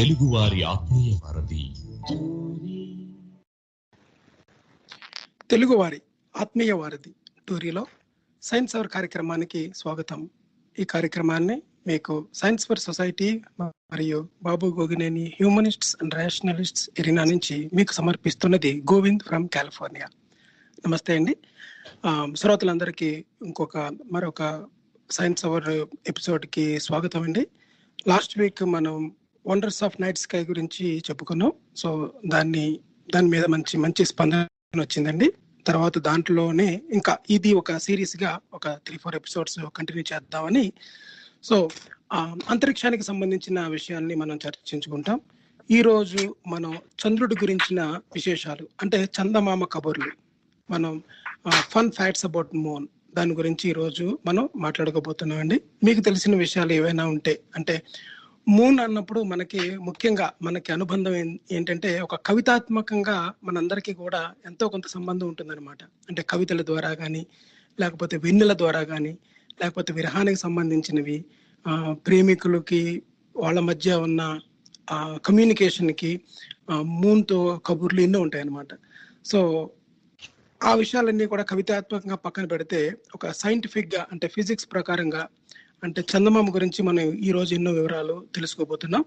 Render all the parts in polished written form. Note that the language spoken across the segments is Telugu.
తెలుగువారి ఆత్మీయ వారధి. తెలుగువారి ఆత్మీయ వారధి టూరీలో సైన్స్ అవర్ కార్యక్రమానికి స్వాగతం. ఈ కార్యక్రమాన్ని మీకు సైన్స్ ఫర్ సొసైటీ మరియు Babu Gogineni humanists and rationalists arena నుంచి మీకు సమర్పిస్తున్నది గోవింద్ ఫ్రమ్ కాలిఫోర్నియా. నమస్తే అండి. శ్రోతలందరికీ మరొక సైన్స్ అవర్ ఎపిసోడ్కి స్వాగతం అండి. లాస్ట్ వీక్ మనం వండర్స్ ఆఫ్ నైట్ స్కై గురించి చెప్పుకున్నాం. సో దాని మీద మంచి స్పందన వచ్చిందండి. తర్వాత దాంట్లోనే ఇంకా ఇది ఒక సిరీస్ గా ఒక 3-4 ఎపిసోడ్స్ కంటిన్యూ చేద్దామని. సో అంతరిక్షానికి సంబంధించిన విషయాల్ని మనం చర్చించుకుంటాం. ఈ రోజు మనం చంద్రుడి గురించిన విశేషాలు, అంటే చందమామ కబుర్లు, మనం ఫన్ ఫ్యాక్ట్స్ అబౌట్ మూన్, దాని గురించి ఈరోజు మనం మాట్లాడుకోబోతున్నాం అండి. మీకు తెలిసిన విషయాలు ఏవైనా ఉంటే, అంటే మూన్ అన్నప్పుడు ముఖ్యంగా మనకి అనుబంధం ఏంటంటే ఒక కవితాత్మకంగా మనందరికీ కూడా ఎంతో కొంత సంబంధం ఉంటుందన్నమాట. అంటే కవితల ద్వారా కానీ, లేకపోతే వెన్నెల ద్వారా కానీ, లేకపోతే విరహానికి సంబంధించినవి, ప్రేమికులకి వాళ్ళ మధ్య ఉన్న కమ్యూనికేషన్కి మూన్తో కబుర్లు ఎన్నో ఉంటాయి అన్నమాట. సో ఆ విషయాలన్నీ కూడా కవితాత్మకంగా పక్కన పెడితే ఒక సైంటిఫిక్గా, అంటే ఫిజిక్స్ ప్రకారంగా, అంటే చందమామ గురించి మనం ఈ రోజు ఎన్నో వివరాలు తెలుసుకోబోతున్నాం.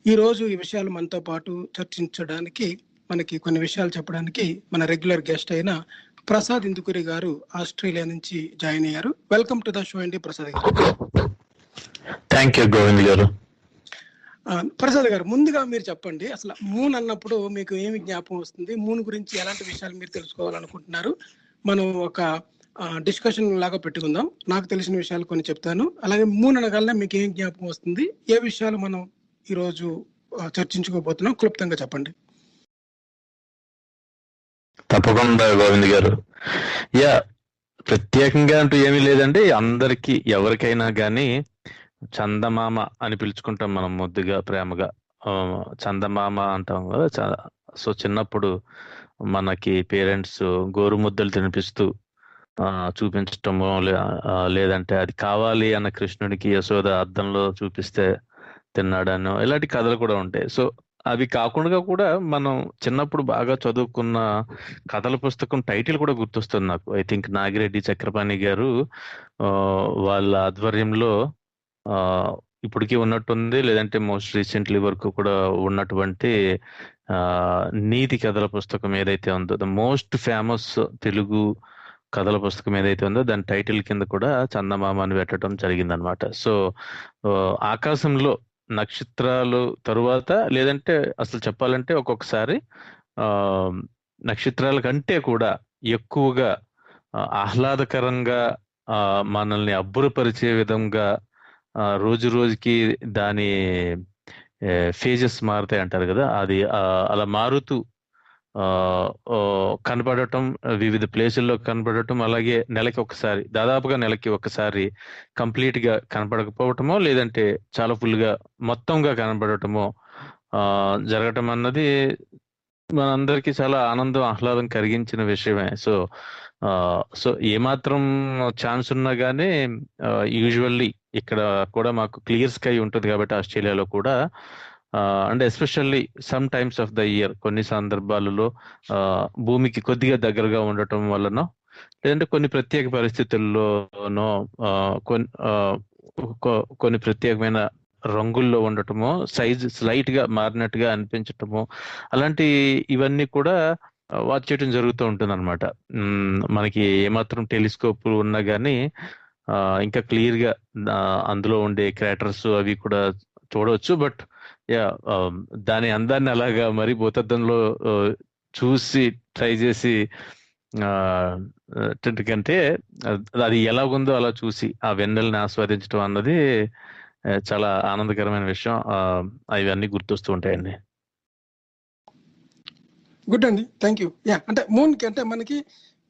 ఈ రోజు ఈ విషయాలు మనతో పాటు చర్చించడానికి, మనకి కొన్ని విషయాలు చెప్పడానికి మన రెగ్యులర్ గెస్ట్ అయిన ప్రసాద్ ఇందుకూరి గారు ఆస్ట్రేలియా నుంచి జాయిన్ అయ్యారు. వెల్కమ్ టు ద షో అండి ప్రసాద్ గారు. థ్యాంక్ యూ గోవింద్ గారు. ప్రసాద్ గారు, ముందుగా మీరు చెప్పండి, అసలు మూన్ అన్నప్పుడు మీకు ఏమి జ్ఞాపకం వస్తుంది? మూన్ గురించి ఎలాంటి విషయాలు మీరు తెలుసుకోవాలనుకుంటున్నారు? మనం ఒక డిస్కషన్ లాగా పెట్టుకుందాం. నాకు తెలిసిన విషయాలు కొన్ని చెప్తాను, అలాగే మూన్ అనగానే మీకు ఏం జ్ఞాపకం వస్తుంది, ఏ విషయాలు మనం ఈరోజు చర్చించుకోబోతున్నాం, క్లుప్తంగా చెప్పండి. తప్పకుండా గోవింద్ గారు. ప్రత్యేకంగా అంటూ ఏమీ లేదండి. అందరికి ఎవరికైనా కానీ చందమామ అని పిలుచుకుంటాం మనం ముద్దుగా, ప్రేమగా. చందమామ అంటాం కదా. సో చిన్నప్పుడు మనకి పేరెంట్స్ గోరుముద్దలు తినిపిస్తూ చూపించటము, లేదంటే అది కావాలి అన్న కృష్ణుడికి యశోద అద్దంలో చూపిస్తే తిన్నాడనో, ఇలాంటి కథలు కూడా ఉంటాయి. సో అవి కాకుండా కూడా మనం చిన్నప్పుడు బాగా చదువుకున్న కథల పుస్తకం టైటిల్ కూడా గుర్తొస్తుంది నాకు. ఐ థింక్ నాగిరెడ్డి చక్రపాణి గారు వాళ్ళ ఆధ్వర్యంలో ఇప్పటికీ ఉన్నట్టుంది, లేదంటే మోస్ట్ రీసెంట్లీ వరకు కూడా ఉన్నటువంటి నీతి కథల పుస్తకం ఏదైతే ఉందో, ద మోస్ట్ ఫేమస్ తెలుగు కథల పుస్తకం ఏదైతే ఉందో దాని టైటిల్ కింద కూడా చందమామ అని పెట్టడం జరిగిందనమాట. సో ఆకాశంలో నక్షత్రాలు తరువాత, లేదంటే అసలు చెప్పాలంటే ఒక్కొక్కసారి నక్షత్రాల కంటే కూడా ఎక్కువగా ఆహ్లాదకరంగా మనల్ని అబ్బురపరిచే విధంగా రోజు రోజుకి దాని ఫేజెస్ మారుతాయి అంటారు కదా, అది అలా మారుతూ కనపడటం, వివిధ ప్లేసుల్లో కనపడటం, అలాగే దాదాపుగా నెలకి ఒకసారి కంప్లీట్ గా కనపడకపోవటమో, లేదంటే చాలా ఫుల్ గా మొత్తంగా కనపడటమో జరగటం అన్నది మనందరికీ చాలా ఆనందం, ఆహ్లాదం కలిగించిన విషయమే. సో ఏమాత్రం ఛాన్స్ ఉన్నా కానీ యూజువల్లీ ఇక్కడ కూడా మాకు క్లియర్ స్కై ఉంటుంది కాబట్టి ఆస్ట్రేలియాలో కూడా, and especially some times of the year, కొన్ని సందర్భాలలో భూమికి కొద్దిగా దగ్గరగా ఉండటం వలన, లేదంటే కొన్ని ప్రత్యేక పరిస్థితుల్లోనో కొన్ని ప్రత్యేకమైన రంగుల్లో ఉండటమో, సైజ్ స్లైట్ గా మారినట్టుగా అనిపించటము, అలాంటి ఇవన్నీ కూడా వాచ్ చేయడం జరుగుతూ ఉంటుంది అనమాట. మనకి ఏమాత్రం టెలిస్కోప్ ఉన్నా కానీ ఇంకా క్లియర్ గా అందులో ఉండే క్రాటర్స్ అవి కూడా చూడవచ్చు. బట్ దాని అందాన్ని అలాగా మరి భూతద్దంలో చూసి ట్రై చేసి కంటే అది ఎలాగుందో అలా చూసి ఆ వెన్నెల్ని ఆస్వాదించడం అన్నది చాలా ఆనందకరమైన విషయం. అవన్నీ గుర్తొస్తూ ఉంటాయండి. గుడ్ అండి, థ్యాంక్ యూ. అంటే మూన్కి, అంటే మనకి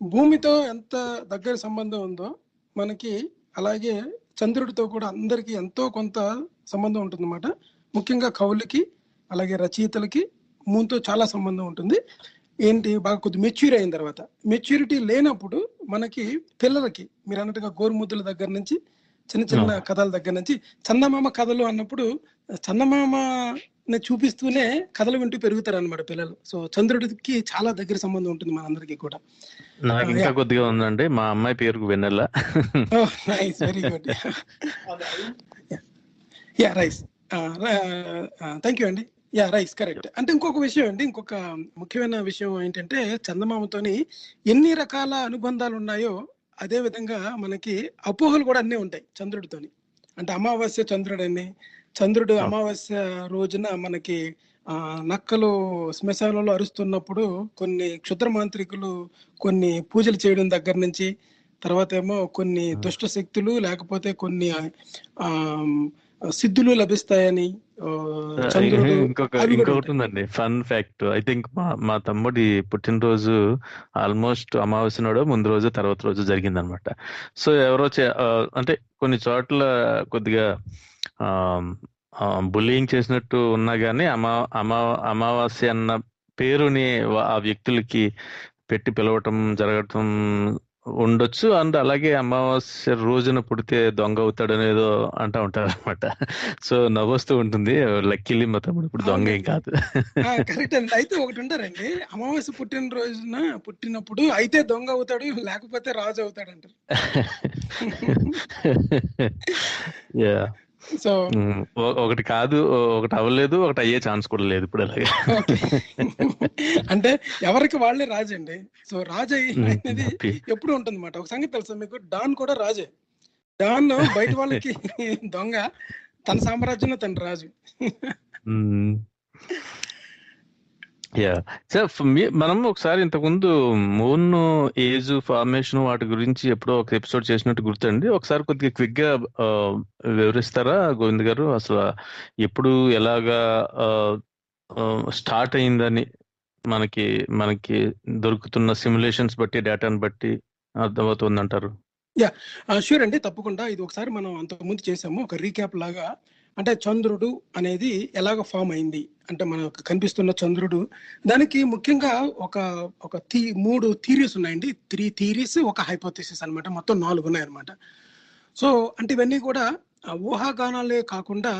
భూమితో ఎంత దగ్గర సంబంధం ఉందో మనకి అలాగే చంద్రుడితో కూడా అందరికి ఎంతో కొంత సంబంధం ఉంటుందన్నమాట. ముఖ్యంగా కవులకి, అలాగే రచయితలకి మూన్తో చాలా సంబంధం ఉంటుంది. ఏంటి, బాగా కొద్ది మెచ్యూర్ అయిన తర్వాత, మెచ్యూరిటీ లేనప్పుడు మనకి పిల్లలకి మీరు అన్నట్టుగా గోరుముద్దుల దగ్గర నుంచి చిన్న చిన్న కథల దగ్గర నుంచి చందమామ కథలు అన్నప్పుడు, చందమామ చూపిస్తూనే కథలు వింటూ పెరుగుతారు అనమాట పిల్లలు. సో చంద్రుడికి చాలా దగ్గర సంబంధం ఉంటుంది మనందరికీ కూడా. నాకు ఇంకా కొద్దిగా ఉందండి. మా అమ్మాయి పేరుకు Vennela. Nice, very good. Yeah rice, thank you అండి. Yeah rice, correct. అంటే ఇంకొక విషయం అండి, ఇంకొక ముఖ్యమైన విషయం ఏంటంటే చందమామతోని ఎన్ని రకాల అనుబంధాలు ఉన్నాయో అదే విధంగా మనకి అపోహలు కూడా అన్నీ ఉంటాయి చంద్రుడితోని. అంటే అమావాస్య చంద్రుడని, చంద్రుడు అమావాస్య రోజున మనకి నక్కలు శ్మశానంలో అరుస్తున్నప్పుడు కొన్ని క్షుద్ర మాంత్రికులు కొన్ని పూజలు చేయడం దగ్గర నుంచి, తర్వాత ఏమో కొన్ని దుష్ట శక్తులు లేకపోతే కొన్ని సిద్ధులు లభిస్తాయని ఇంకొకటి ఉందండి ఫన్ ఫ్యాక్ట్. ఐ థింక్ మా తమ్ముడి పుట్టినరోజు ఆల్మోస్ట్ అమావాస్య నాడు ముందు రోజు తర్వాత రోజు జరిగింది అనమాట. సో ఎవరో అంటే కొన్ని చోట్ల కొద్దిగా బుల్లింగ్ చేసినట్టు ఉన్నా గానీ అమావాస్య అన్న పేరుని ఆ వ్యక్తులకి పెట్టి పిలవటం జరగటం ఉండొచ్చు. అండ్ అలాగే అమావాస్య రోజున పుడితే దొంగ అవుతాడు అనేదో అంటా ఉంటారు అనమాట. సో నవ్వొస్తూ ఉంటుంది. లక్కీలీ మా తమ్ముడు ఇప్పుడు దొంగ ఏం కాదు. కరెక్ట్ అండి. అయితే ఒకటి ఉంటారండి, అమావాస్య పుట్టినప్పుడు అయితే దొంగ అవుతాడు లేకపోతే రాజు అవుతాడు అంటారు. సో ఒకటి కాదు, ఒకటి అవ్వలేదు, ఒకటి అయ్యే ఛాన్స్ కూడా లేదు ఇప్పుడు. అలాగే అంటే ఎవరికి వాళ్ళే రాజండి. సో రాజు అనేది ఎప్పుడు ఉంటుంది అన్నమాట. ఒక సంగతి తెలుసా మీకు, డాన్ కూడా రాజే. డాన్ బయట వాళ్ళకి దొంగ, తన సామ్రాజ్యంలో తన రాజు. మనం ఒకసారి ఇంతకుముందు మూన్ ఏజ్ ఫార్మేషన్ వాటి గురించి ఎప్పుడో ఒక ఎపిసోడ్ చేసినట్టు గుర్తండి. ఒకసారి కొద్దిగా క్విక్ గా వివరిస్తారా గోవింద్ గారు? అసలు ఎప్పుడు ఎలాగా స్టార్ట్ అయిందని మనకి దొరుకుతున్న సిమ్యులేషన్స్ బట్టి, డేటాను బట్టి అర్థమవుతుంది అంటారు? షూర్ అండి, తప్పకుండా. ఇది ఒకసారి మనం అంతకుముందు చేసాము, ఒక రీక్యాప్ లాగా. అంటే చంద్రుడు అనేది ఎలాగ ఫామ్ అయింది అంటే మనకు కనిపిస్తున్న చంద్రుడు, దానికి ముఖ్యంగా ఒక 3 థీరీస్ ఉన్నాయండి. 3 థీరీస్, ఒక హైపోథెసిస్ అనమాట. మొత్తం 4 ఉన్నాయి అనమాట. సో అంటే ఇవన్నీ కూడా ఊహాగానాలే కాకుండా,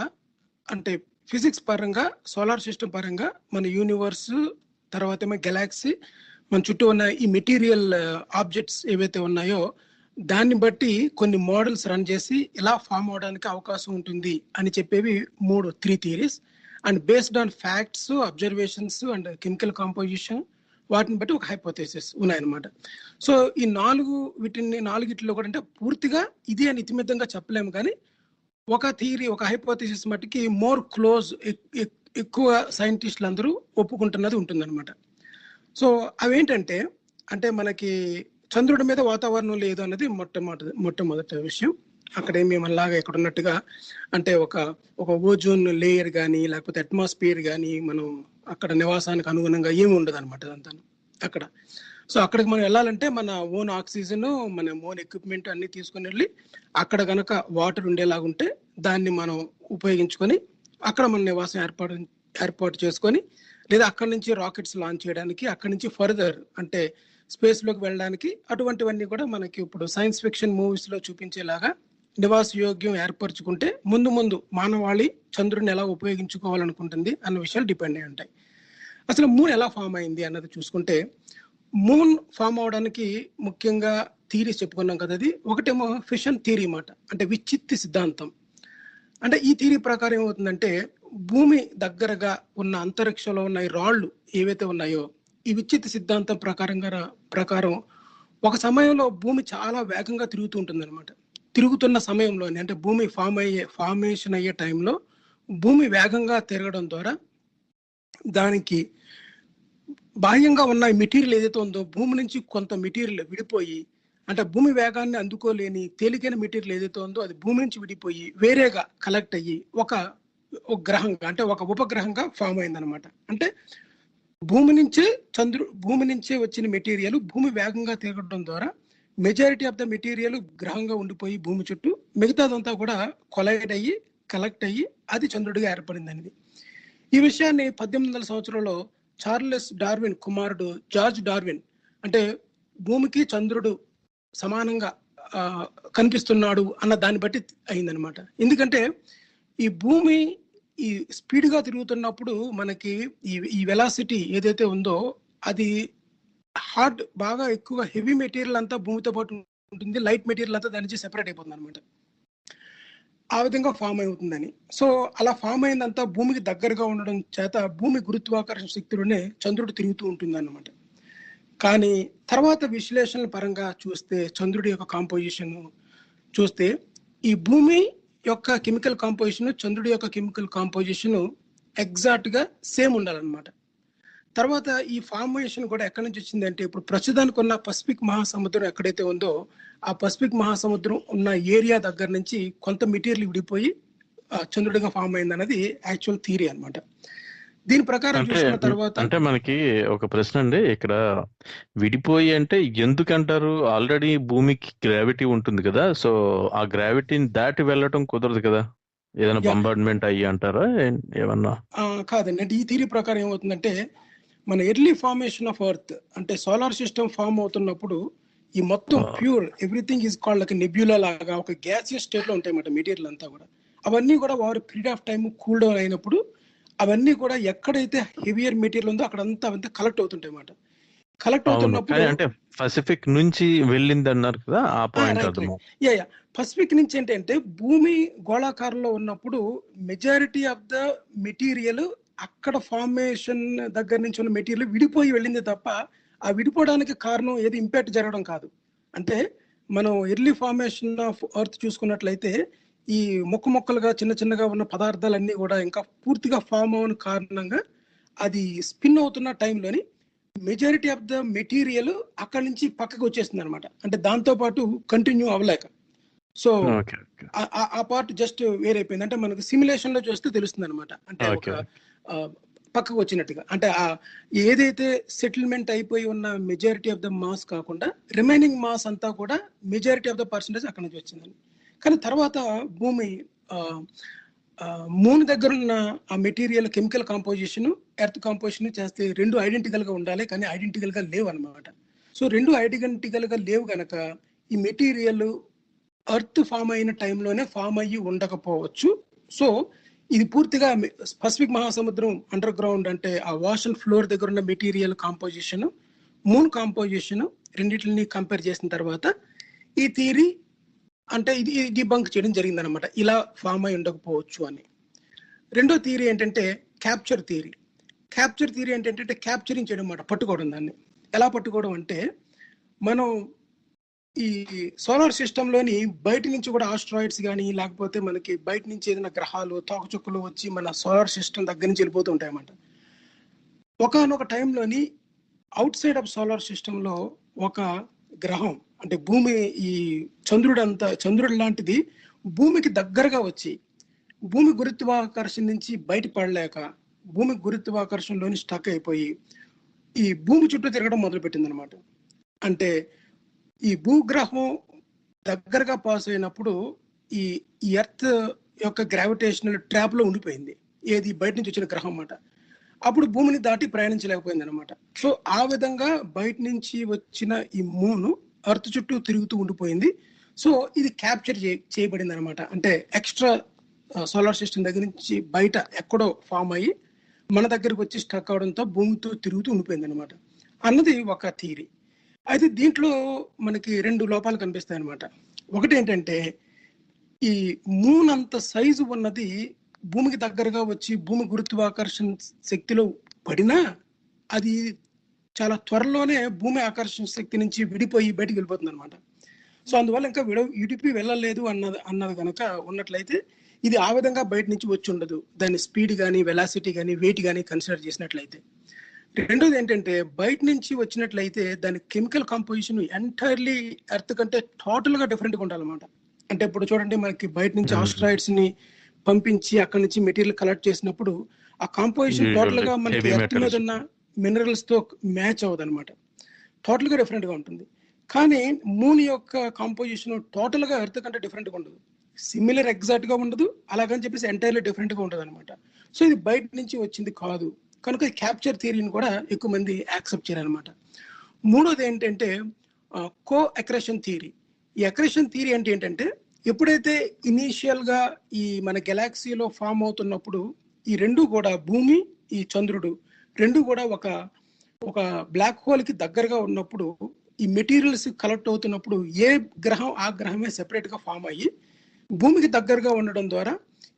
అంటే ఫిజిక్స్ పరంగా, సోలార్ సిస్టమ్ పరంగా, మన యూనివర్స్, తర్వాత ఏమో గెలాక్సీ, మన చుట్టూ ఉన్న ఈ మెటీరియల్ ఆబ్జెక్ట్స్ ఏవైతే ఉన్నాయో దాన్ని బట్టి కొన్ని మోడల్స్ రన్ చేసి ఇలా ఫామ్ అవడానికి అవకాశం ఉంటుంది అని చెప్పేవి 3 theories. And based on facts, observations and chemical composition, వాటిని బట్టి ఒక హైపోథెసిస్ ఉన్నాయన్నమాట. సో ఈ 4 కూడా అంటే పూర్తిగా ఇది అని ఇతిమితంగా చెప్పలేము, కానీ ఒక థియరీ, ఒక హైపోథెసిస్ మట్టుకి మోర్ క్లోజ్, ఎక్కువ సైంటిస్టులు అందరూ ఒప్పుకుంటున్నది ఉంటుందన్నమాట. సో అవేంటంటే, అంటే మనకి చంద్రుడి మీద వాతావరణం లేదు అన్నది మొట్టమొదటి విషయం. అక్కడేమి మనలాగా ఇక్కడ ఉన్నట్టుగా అంటే ఒక ఓజోన్ లేయర్ కానీ లేకపోతే అట్మాస్ఫియర్ కానీ మనం అక్కడ నివాసానికి అనుగుణంగా ఏమి ఉండదు అనమాట అదంతా అక్కడ. సో అక్కడికి మనం వెళ్ళాలంటే మన ఓన్ ఆక్సిజన్, మన ఓన్ ఎక్విప్మెంట్ అన్ని తీసుకుని వెళ్ళి అక్కడ కనుక వాటర్ ఉండేలాగా ఉంటే దాన్ని మనం ఉపయోగించుకొని అక్కడ మన నివాసం ఏర్పాటు చేసుకొని, లేదా అక్కడి నుంచి రాకెట్స్ లాంచ్ చేయడానికి, అక్కడి నుంచి ఫర్దర్ అంటే స్పేస్ లోకి వెళ్ళడానికి, అటువంటివన్నీ కూడా మనకి ఇప్పుడు సైన్స్ ఫిక్షన్ మూవీస్ లో చూపించేలాగా నివాస యోగ్యం ఏర్పరచుకుంటే ముందు మానవాళి చంద్రుడిని ఎలా ఉపయోగించుకోవాలనుకుంటుంది అన్న విషయాలు డిపెండ్ అయి ఉంటాయి. అసలు మూన్ ఎలా ఫామ్ అయింది అన్నది చూసుకుంటే, మూన్ ఫామ్ అవడానికి ముఖ్యంగా థియరీస్ చెప్పుకున్నాం కదా. అది ఒకటేమో ఫిషన్ థియరీ మాట, అంటే విచ్చిత్తి సిద్ధాంతం. అంటే ఈ థియరీ ప్రకారం ఏమవుతుందంటే, భూమి దగ్గరగా ఉన్న అంతరిక్షంలో ఉన్న ఈ రాళ్ళు ఏవైతే ఉన్నాయో, ఈ విచ్చిత్తి సిద్ధాంతం ప్రకారం ఒక సమయంలో భూమి చాలా వేగంగా తిరుగుతూ ఉంటుంది అనమాట. తిరుగుతున్న సమయంలోనే, అంటే భూమి ఫార్మేషన్ అయ్యే టైంలో భూమి వేగంగా తిరగడం ద్వారా దానికి బాహ్యంగా ఉన్న మెటీరియల్ ఏదైతే ఉందో భూమి నుంచి కొంత మెటీరియల్ విడిపోయి, అంటే భూమి వేగాన్ని అందుకోలేని తేలికైన మెటీరియల్ ఏదైతే ఉందో అది భూమి నుంచి విడిపోయి వేరేగా కలెక్ట్ అయ్యి ఒక గ్రహంగా, అంటే ఒక ఉపగ్రహంగా ఫామ్ అయిందనమాట. అంటే భూమి నుంచే వచ్చిన మెటీరియల్ భూమి వేగంగా తిరగడం ద్వారా మెజారిటీ ఆఫ్ ద మెటీరియల్ గ్రహంగా ఉండిపోయి భూమి చుట్టూ, మిగతాదంతా కూడా కొలైడ్ అయ్యి కలెక్ట్ అయ్యి అది చంద్రుడిగా ఏర్పడింది అనేది. ఈ విషయాన్ని 1800 సంవత్సరంలో చార్లెస్ డార్విన్ కుమారుడు జార్జ్ డార్విన్, అంటే భూమికి చంద్రుడు సమానంగా కనిపిస్తున్నాడు అన్న దాన్ని బట్టి అయిందనమాట. ఎందుకంటే ఈ భూమి ఈ స్పీడ్ గా తిరుగుతున్నప్పుడు మనకి ఈ వెలాసిటీ ఏదైతే ఉందో అది హార్డ్ బాగా ఎక్కువ హెవీ మెటీరియల్ అంతా భూమితో పాటు ఉంటుంది, లైట్ మెటీరియల్ అంతా దాని నుంచి సెపరేట్ అయిపోతుంది అనమాట. ఆ విధంగా ఫామ్ అవుతుందని. సో అలా ఫామ్ అయిందంతా భూమికి దగ్గరగా ఉండడం చేత భూమి గురుత్వాకర్షణ శక్తిలోనే చంద్రుడు తిరుగుతూ ఉంటుంది అన్నమాట. కానీ తర్వాత విశ్లేషణల పరంగా చూస్తే చంద్రుడి యొక్క కాంపోజిషన్ చూస్తే ఈ భూమి యొక్క కెమికల్ కాంపోజిషన్ చంద్రుడి యొక్క కెమికల్ కాంపోజిషన్ ఎగ్జాక్ట్ గా సేమ్ ఉండాలన్నమాట. తర్వాత ఈ ఫార్మేషన్ కూడా ఎక్కడి నుంచి వచ్చింది అంటే ఇప్పుడు ప్రస్తుతానికి ఉన్న పసిఫిక్ మహాసముద్రం ఎక్కడైతే ఉందో ఆ పసిఫిక్ మహాసముద్రం ఉన్న ఏరియా దగ్గర నుంచి కొంత మెటీరియల్ విడిపోయి చంద్రుడిగా ఫామ్ అయింది అన్నది యాక్చువల్ థియరీ అన్నమాట. దీని ప్రకారం చూసిన తర్వాత అంటే మనకి ఒక ప్రశ్న అండి ఇక్కడ, విడిపోయి అంటే ఎందుకంటారు? ఆల్రెడీ భూమికి గ్రావిటీ ఉంటుంది కదా, సో ఆ గ్రావిటీని దాటి వెళ్ళటం కుదరదు కదా, ఏదైనా బంబార్డ్మెంట్ అయ్యి అంటారా ఏమన్నా? కాదండి, అంటే ఈ థియరీ ప్రకారం ఏమవుతుందంటే మన ఎర్లీ ఫార్మేషన్ ఆఫ్ ఎర్త్ అంటే సోలార్ సిస్టమ్ ఫామ్ అవుతున్నప్పుడు ఈ మొత్తం pure everything is called like nebula లాగా ఒక గ్యాసియస్ స్టేట్ లో ఉంటాయి అన్నమాట మెటీరియల్ అంతా కూడా. అవన్నీ కూడా వారు period of time cool down అయినప్పుడు అవన్నీ కూడా ఎక్కడైతే హెవియర్ మెటీరియల్ ఉందో అక్కడంతా అవంతా కలెక్ట్ అవుతుంటాయి అన్నమాట. కలెక్ట్ అవుతున్నప్పుడు అంటే పసిఫిక్ నుంచి వెళ్ళింది అన్నారు కదా, ఆ పాయింట్ పసిఫిక్ నుంచి ఏంటంటే భూమి గోళాకారంలో ఉన్నప్పుడు మెజారిటీ ఆఫ్ ద మెటీరియల్ అక్కడ ఫార్మేషన్ దగ్గర నుంచి ఉన్న మెటీరియల్ విడిపోయి వెళ్ళింది తప్ప ఆ విడిపోవడానికి కారణం ఏది ఇంపాక్ట్ జరగడం కాదు. అంటే మనం ఎర్లీ ఫార్మేషన్ ఆఫ్ ఎర్త్ చూసుకున్నట్లయితే ఈ మొక్కలుగా చిన్న చిన్నగా ఉన్న పదార్థాలన్నీ కూడా ఇంకా పూర్తిగా ఫామ్ అవని కారణంగా అది స్పిన్ అవుతున్న టైంలోని మెజారిటీ ఆఫ్ ద మెటీరియల్ అక్కడి నుంచి పక్కకు వచ్చేస్తుంది అనమాట. అంటే దాంతో పాటు కంటిన్యూ అవ్వలేక సో ఆ పార్ట్ జస్ట్ వేరైపోయింది. అంటే మనకు సిమ్యులేషన్ లో చూస్తే తెలుస్తుంది అనమాట. అంటే ఒక పక్కకు వచ్చినట్టుగా, అంటే ఏదైతే సెటిల్మెంట్ అయిపోయి ఉన్న మెజారిటీ ఆఫ్ ద మాస్ కాకుండా రిమైనింగ్ మాస్ అంతా కూడా మెజారిటీ ఆఫ్ ద పర్సంటేజ్ అక్కడ నుంచి వచ్చిందని. కానీ తర్వాత భూమి మూన్ దగ్గర ఉన్న ఆ material chemical composition earth composition చేస్తే రెండు ఐడెంటికల్ గా ఉండాలి, కానీ ఐడెంటికల్ గా లేవు అనమాట. సో రెండు ఐడెంటికల్ గా లేవు గనక ఈ మెటీరియల్ ఎర్త్ ఫామ్ అయిన టైంలోనే ఫామ్ అయ్యి ఉండకపోవచ్చు. సో ఇది పూర్తిగా పసిఫిక్ మహాసముద్రం అండర్ గ్రౌండ్ అంటే ఆ వాషన్ ఫ్లోర్ దగ్గర ఉన్న మెటీరియల్ కాంపోజిషన్ మూన్ కాంపోజిషన్ రెండింటిని కంపేర్ చేసిన తర్వాత ఈ థియరీ అంటే ఇది డిబంక్ చేయడం జరిగింది అనమాట, ఇలా ఫామ్ అయి ఉండకపోవచ్చు అని. రెండో థియరీ ఏంటంటే క్యాప్చర్ థియరీ. క్యాప్చర్ థియరీ ఏంటంటే క్యాప్చరింగ్ చేయడం అన్నమాట, పట్టుకోవడం. దాన్ని ఎలా పట్టుకోవడం అంటే మనం ఈ సోలార్ సిస్టంలోని బయట నుంచి కూడా ఆస్ట్రాయిడ్స్ కానీ లేకపోతే మనకి బయట నుంచి ఏదైనా గ్రహాలు తోకచుక్కలు వచ్చి మన సోలార్ సిస్టమ్ దగ్గర నుంచి వెళ్ళిపోతూ ఉంటాయన్నమాట. ఒకనొక టైంలోని అవుట్ సైడ్ ఆఫ్ సోలార్ సిస్టంలో ఒక గ్రహం అంటే భూమి ఈ చంద్రుడు లాంటిది భూమికి దగ్గరగా వచ్చి భూమి గురుత్వాకర్షణ నుంచి బయటపడలేక భూమి గురుత్వాకర్షణలోని స్టక్ అయిపోయి ఈ భూమి చుట్టూ తిరగడం మొదలుపెట్టింది అనమాట. అంటే ఈ భూగ్రహం దగ్గరగా పాస్ అయినప్పుడు ఈ ఎర్త్ యొక్క గ్రావిటేషనల్ ట్రాప్ లో ఉండిపోయింది, ఏది బయట నుంచి వచ్చిన గ్రహం అన్నమాట. అప్పుడు భూమిని దాటి ప్రయాణించలేకపోయింది అనమాట. సో ఆ విధంగా బయట నుంచి వచ్చిన ఈ మూన్ ఎర్త్ చుట్టూ తిరుగుతూ ఉండిపోయింది. సో ఇది క్యాప్చర్ చేయబడింది అనమాట. అంటే ఎక్స్ట్రా సోలార్ సిస్టమ్ దగ్గర నుంచి బయట ఎక్కడో ఫామ్ అయ్యి మన దగ్గరకు వచ్చి స్టక్ అవడంతో భూమితో తిరుగుతూ ఉండిపోయింది అనమాట అన్నది ఒక థియరీ. అయితే దీంట్లో మనకి రెండు లోపాలు కనిపిస్తాయి అనమాట. ఒకటి ఏంటంటే ఈ మూన్ అంత సైజు ఉన్నది భూమికి దగ్గరగా వచ్చి భూమి గురుత్వాకర్షణ శక్తిలో పడినా అది చాలా త్వరలోనే భూమి ఆకర్షణ శక్తి నుంచి విడిపోయి బయటికి వెళ్ళిపోతుంది అనమాట. సో అందువల్ల ఇంకా విడిపి వెళ్ళలేదు అన్నది కనుక ఉన్నట్లయితే ఇది ఆ విధంగా బయట నుంచి వచ్చి ఉండదు, దాని స్పీడ్ కానీ వెలాసిటీ కానీ వెయిట్ కానీ కన్సిడర్ చేసినట్లయితే. రెండోది ఏంటంటే బయట నుంచి వచ్చినట్లయితే దాని కెమికల్ కాంపోజిషన్ ఎంటైర్లీ ఎర్త్ కంటే టోటల్ గా డిఫరెంట్ గా ఉండాలన్నమాట. అంటే ఇప్పుడు చూడండి మనకి బయట నుంచి ఆస్ట్రాయిడ్స్ ని పంపించి అక్కడ నుంచి మెటీరియల్ కలెక్ట్ చేసినప్పుడు ఆ కాంపోజిషన్ టోటల్ గా మనకి ఎర్త్ మీద ఉన్న మినరల్స్ తో మ్యాచ్ అవ్వదు అనమాట, టోటల్ గా డిఫరెంట్ గా ఉంటుంది. కానీ మూన్ యొక్క కాంపోజిషన్ టోటల్ గా ఎర్త్ కంటే డిఫరెంట్ గా ఉండదు, సిమిలర్ ఎగ్జాక్ట్ గా ఉండదు, అలాగని చెప్పేసి ఎంటైర్లీ డిఫరెంట్ గా ఉంటుంది అనమాట. సో ఇది బయట నుంచి వచ్చింది కాదు కనుక క్యాప్చర్ థియరీని కూడా ఎక్కువ మంది యాక్సెప్ట్ చేయాలన్నమాట. మూడోది ఏంటంటే కో అక్రెషన్ థియరీ. ఈ అక్రెషన్ థియరీ అంటే ఏంటంటే ఎప్పుడైతే ఇనీషియల్ గా ఈ మన గెలాక్సీలో ఫామ్ అవుతున్నప్పుడు ఈ రెండు కూడా భూమి, ఈ చంద్రుడు రెండు కూడా ఒక బ్లాక్ హోల్ కి దగ్గరగా ఉన్నప్పుడు ఈ మెటీరియల్స్ కలెక్ట్ అవుతున్నప్పుడు ఏ గ్రహం ఆ గ్రహమే సెపరేట్ గా ఫామ్ అయ్యి భూమికి దగ్గరగా ఉండడం ద్వారా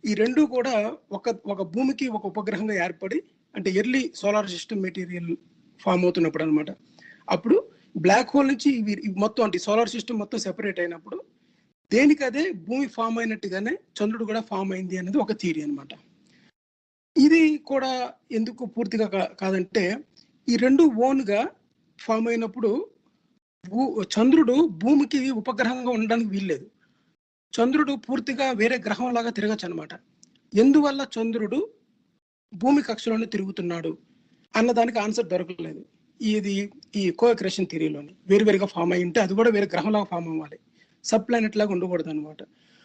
ఈ రెండు కూడా ఒక భూమికి ఒక ఉపగ్రహంగా ఏర్పడి, అంటే early solar system material form అవుతున్నప్పుడు అనమాట. అప్పుడు బ్లాక్ హోల్ నుంచి ఇవి మొత్తం అంటే సోలార్ సిస్టమ్ మొత్తం సెపరేట్ అయినప్పుడు దేనికి అదే భూమి ఫామ్ అయినట్టుగానే చంద్రుడు కూడా ఫామ్ అయింది అనేది ఒక థియరీ అనమాట. ఇది కూడా ఎందుకు పూర్తిగా కాదంటే ఈ రెండు ఓన్ గా ఫామ్ అయినప్పుడు చంద్రుడు భూమికి ఉపగ్రహంగా ఉండడానికి వీల్లేదు. చంద్రుడు పూర్తిగా వేరే గ్రహం లాగా తిరగచ్చు అనమాట. ఎందువల్ల చంద్రుడు భూమి కక్షలోనే తిరుగుతున్నాడు అన్నదానికి ఆన్సర్ దొరకలేదు. ఈ కోఎక్రేషన్ థియరీలోని వేరువేరుగా ఫామ్ అయి ఉంటే అది కూడా వేరే గ్రహంలాగా ఫామ్ అవ్వాలి, సబ్ ప్లానెట్ లాగా ఉండకూడదు అనమాట.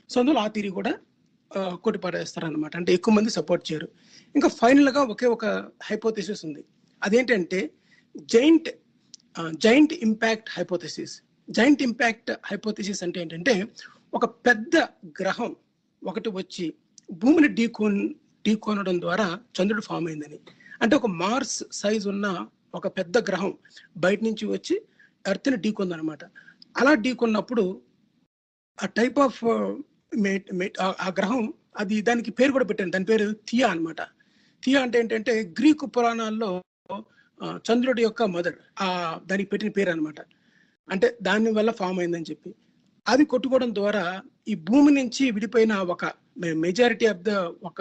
సో అందులో ఆ థియరీ కూడా కొట్టిపడేస్తారనమాట. అంటే ఎక్కువ మంది సపోర్ట్ చేయరు. ఇంకా ఫైనల్ గా ఒక హైపోథెసిస్ ఉంది. అదేంటంటే giant impact hypothesis. Giant impact hypothesis అంటే ఏంటంటే ఒక పెద్ద గ్రహం ఒకటి వచ్చి భూమిని ఢీకొనడం ద్వారా చంద్రుడు ఫామ్ అయిందని. అంటే ఒక మార్స్ సైజ్ ఉన్న ఒక పెద్ద గ్రహం బయట నుంచి వచ్చి ఎర్త్ని ఢీకొందనమాట. అలా ఢీకొన్నప్పుడు ఆ టైప్ ఆఫ్ ఆ గ్రహం అది దానికి పేరు కూడా పెట్టాను. దాని పేరు థియా అనమాట. థియా అంటే ఏంటంటే గ్రీకు పురాణాల్లో చంద్రుడి యొక్క మదర్, దానికి పెట్టిన పేరు అనమాట. అంటే దాని వల్ల ఫామ్ అయిందని చెప్పి అది కొట్టుకోవడం ద్వారా ఈ భూమి నుంచి విడిపోయిన ఒక మెజారిటీ ఆఫ్ ద ఒక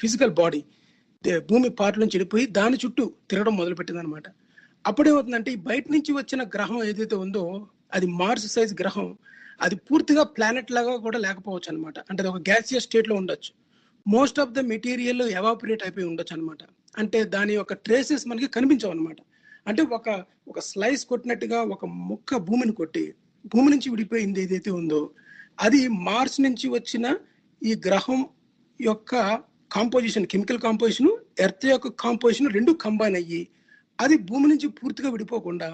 ఫిజికల్ బాడీ భూమి పార్ట్ నుంచి విడిపోయి దాని చుట్టూ తిరగడం మొదలుపెట్టింది అనమాట. అప్పుడేమవుతుందంటే ఈ బయట నుంచి వచ్చిన గ్రహం ఏదైతే ఉందో అది మార్స్ సైజ్ గ్రహం, అది పూర్తిగా ప్లానెట్ లాగా కూడా లేకపోవచ్చు అనమాట. అంటే అది ఒక గ్యాసియస్ స్టేట్ లో ఉండొచ్చు. Most of the material evaporate అయిపోయి ఉండొచ్చు అనమాట. అంటే దాని యొక్క ట్రేసెస్ మనకి కనిపించవు అనమాట. అంటే ఒక స్లైస్ కొట్టినట్టుగా ఒక ముక్క భూమిని కొట్టి భూమి నుంచి విడిపోయింది ఏదైతే ఉందో అది మార్స్ నుంచి వచ్చిన ఈ గ్రహం యొక్క కాంపోజిషన్, కెమికల్ కాంపోజిషన్, ఎర్త్ యొక్క కాంపోజిషన్ రెండు కంబైన్ అయ్యి అది భూమి నుంచి పూర్తిగా విడిపోకుండా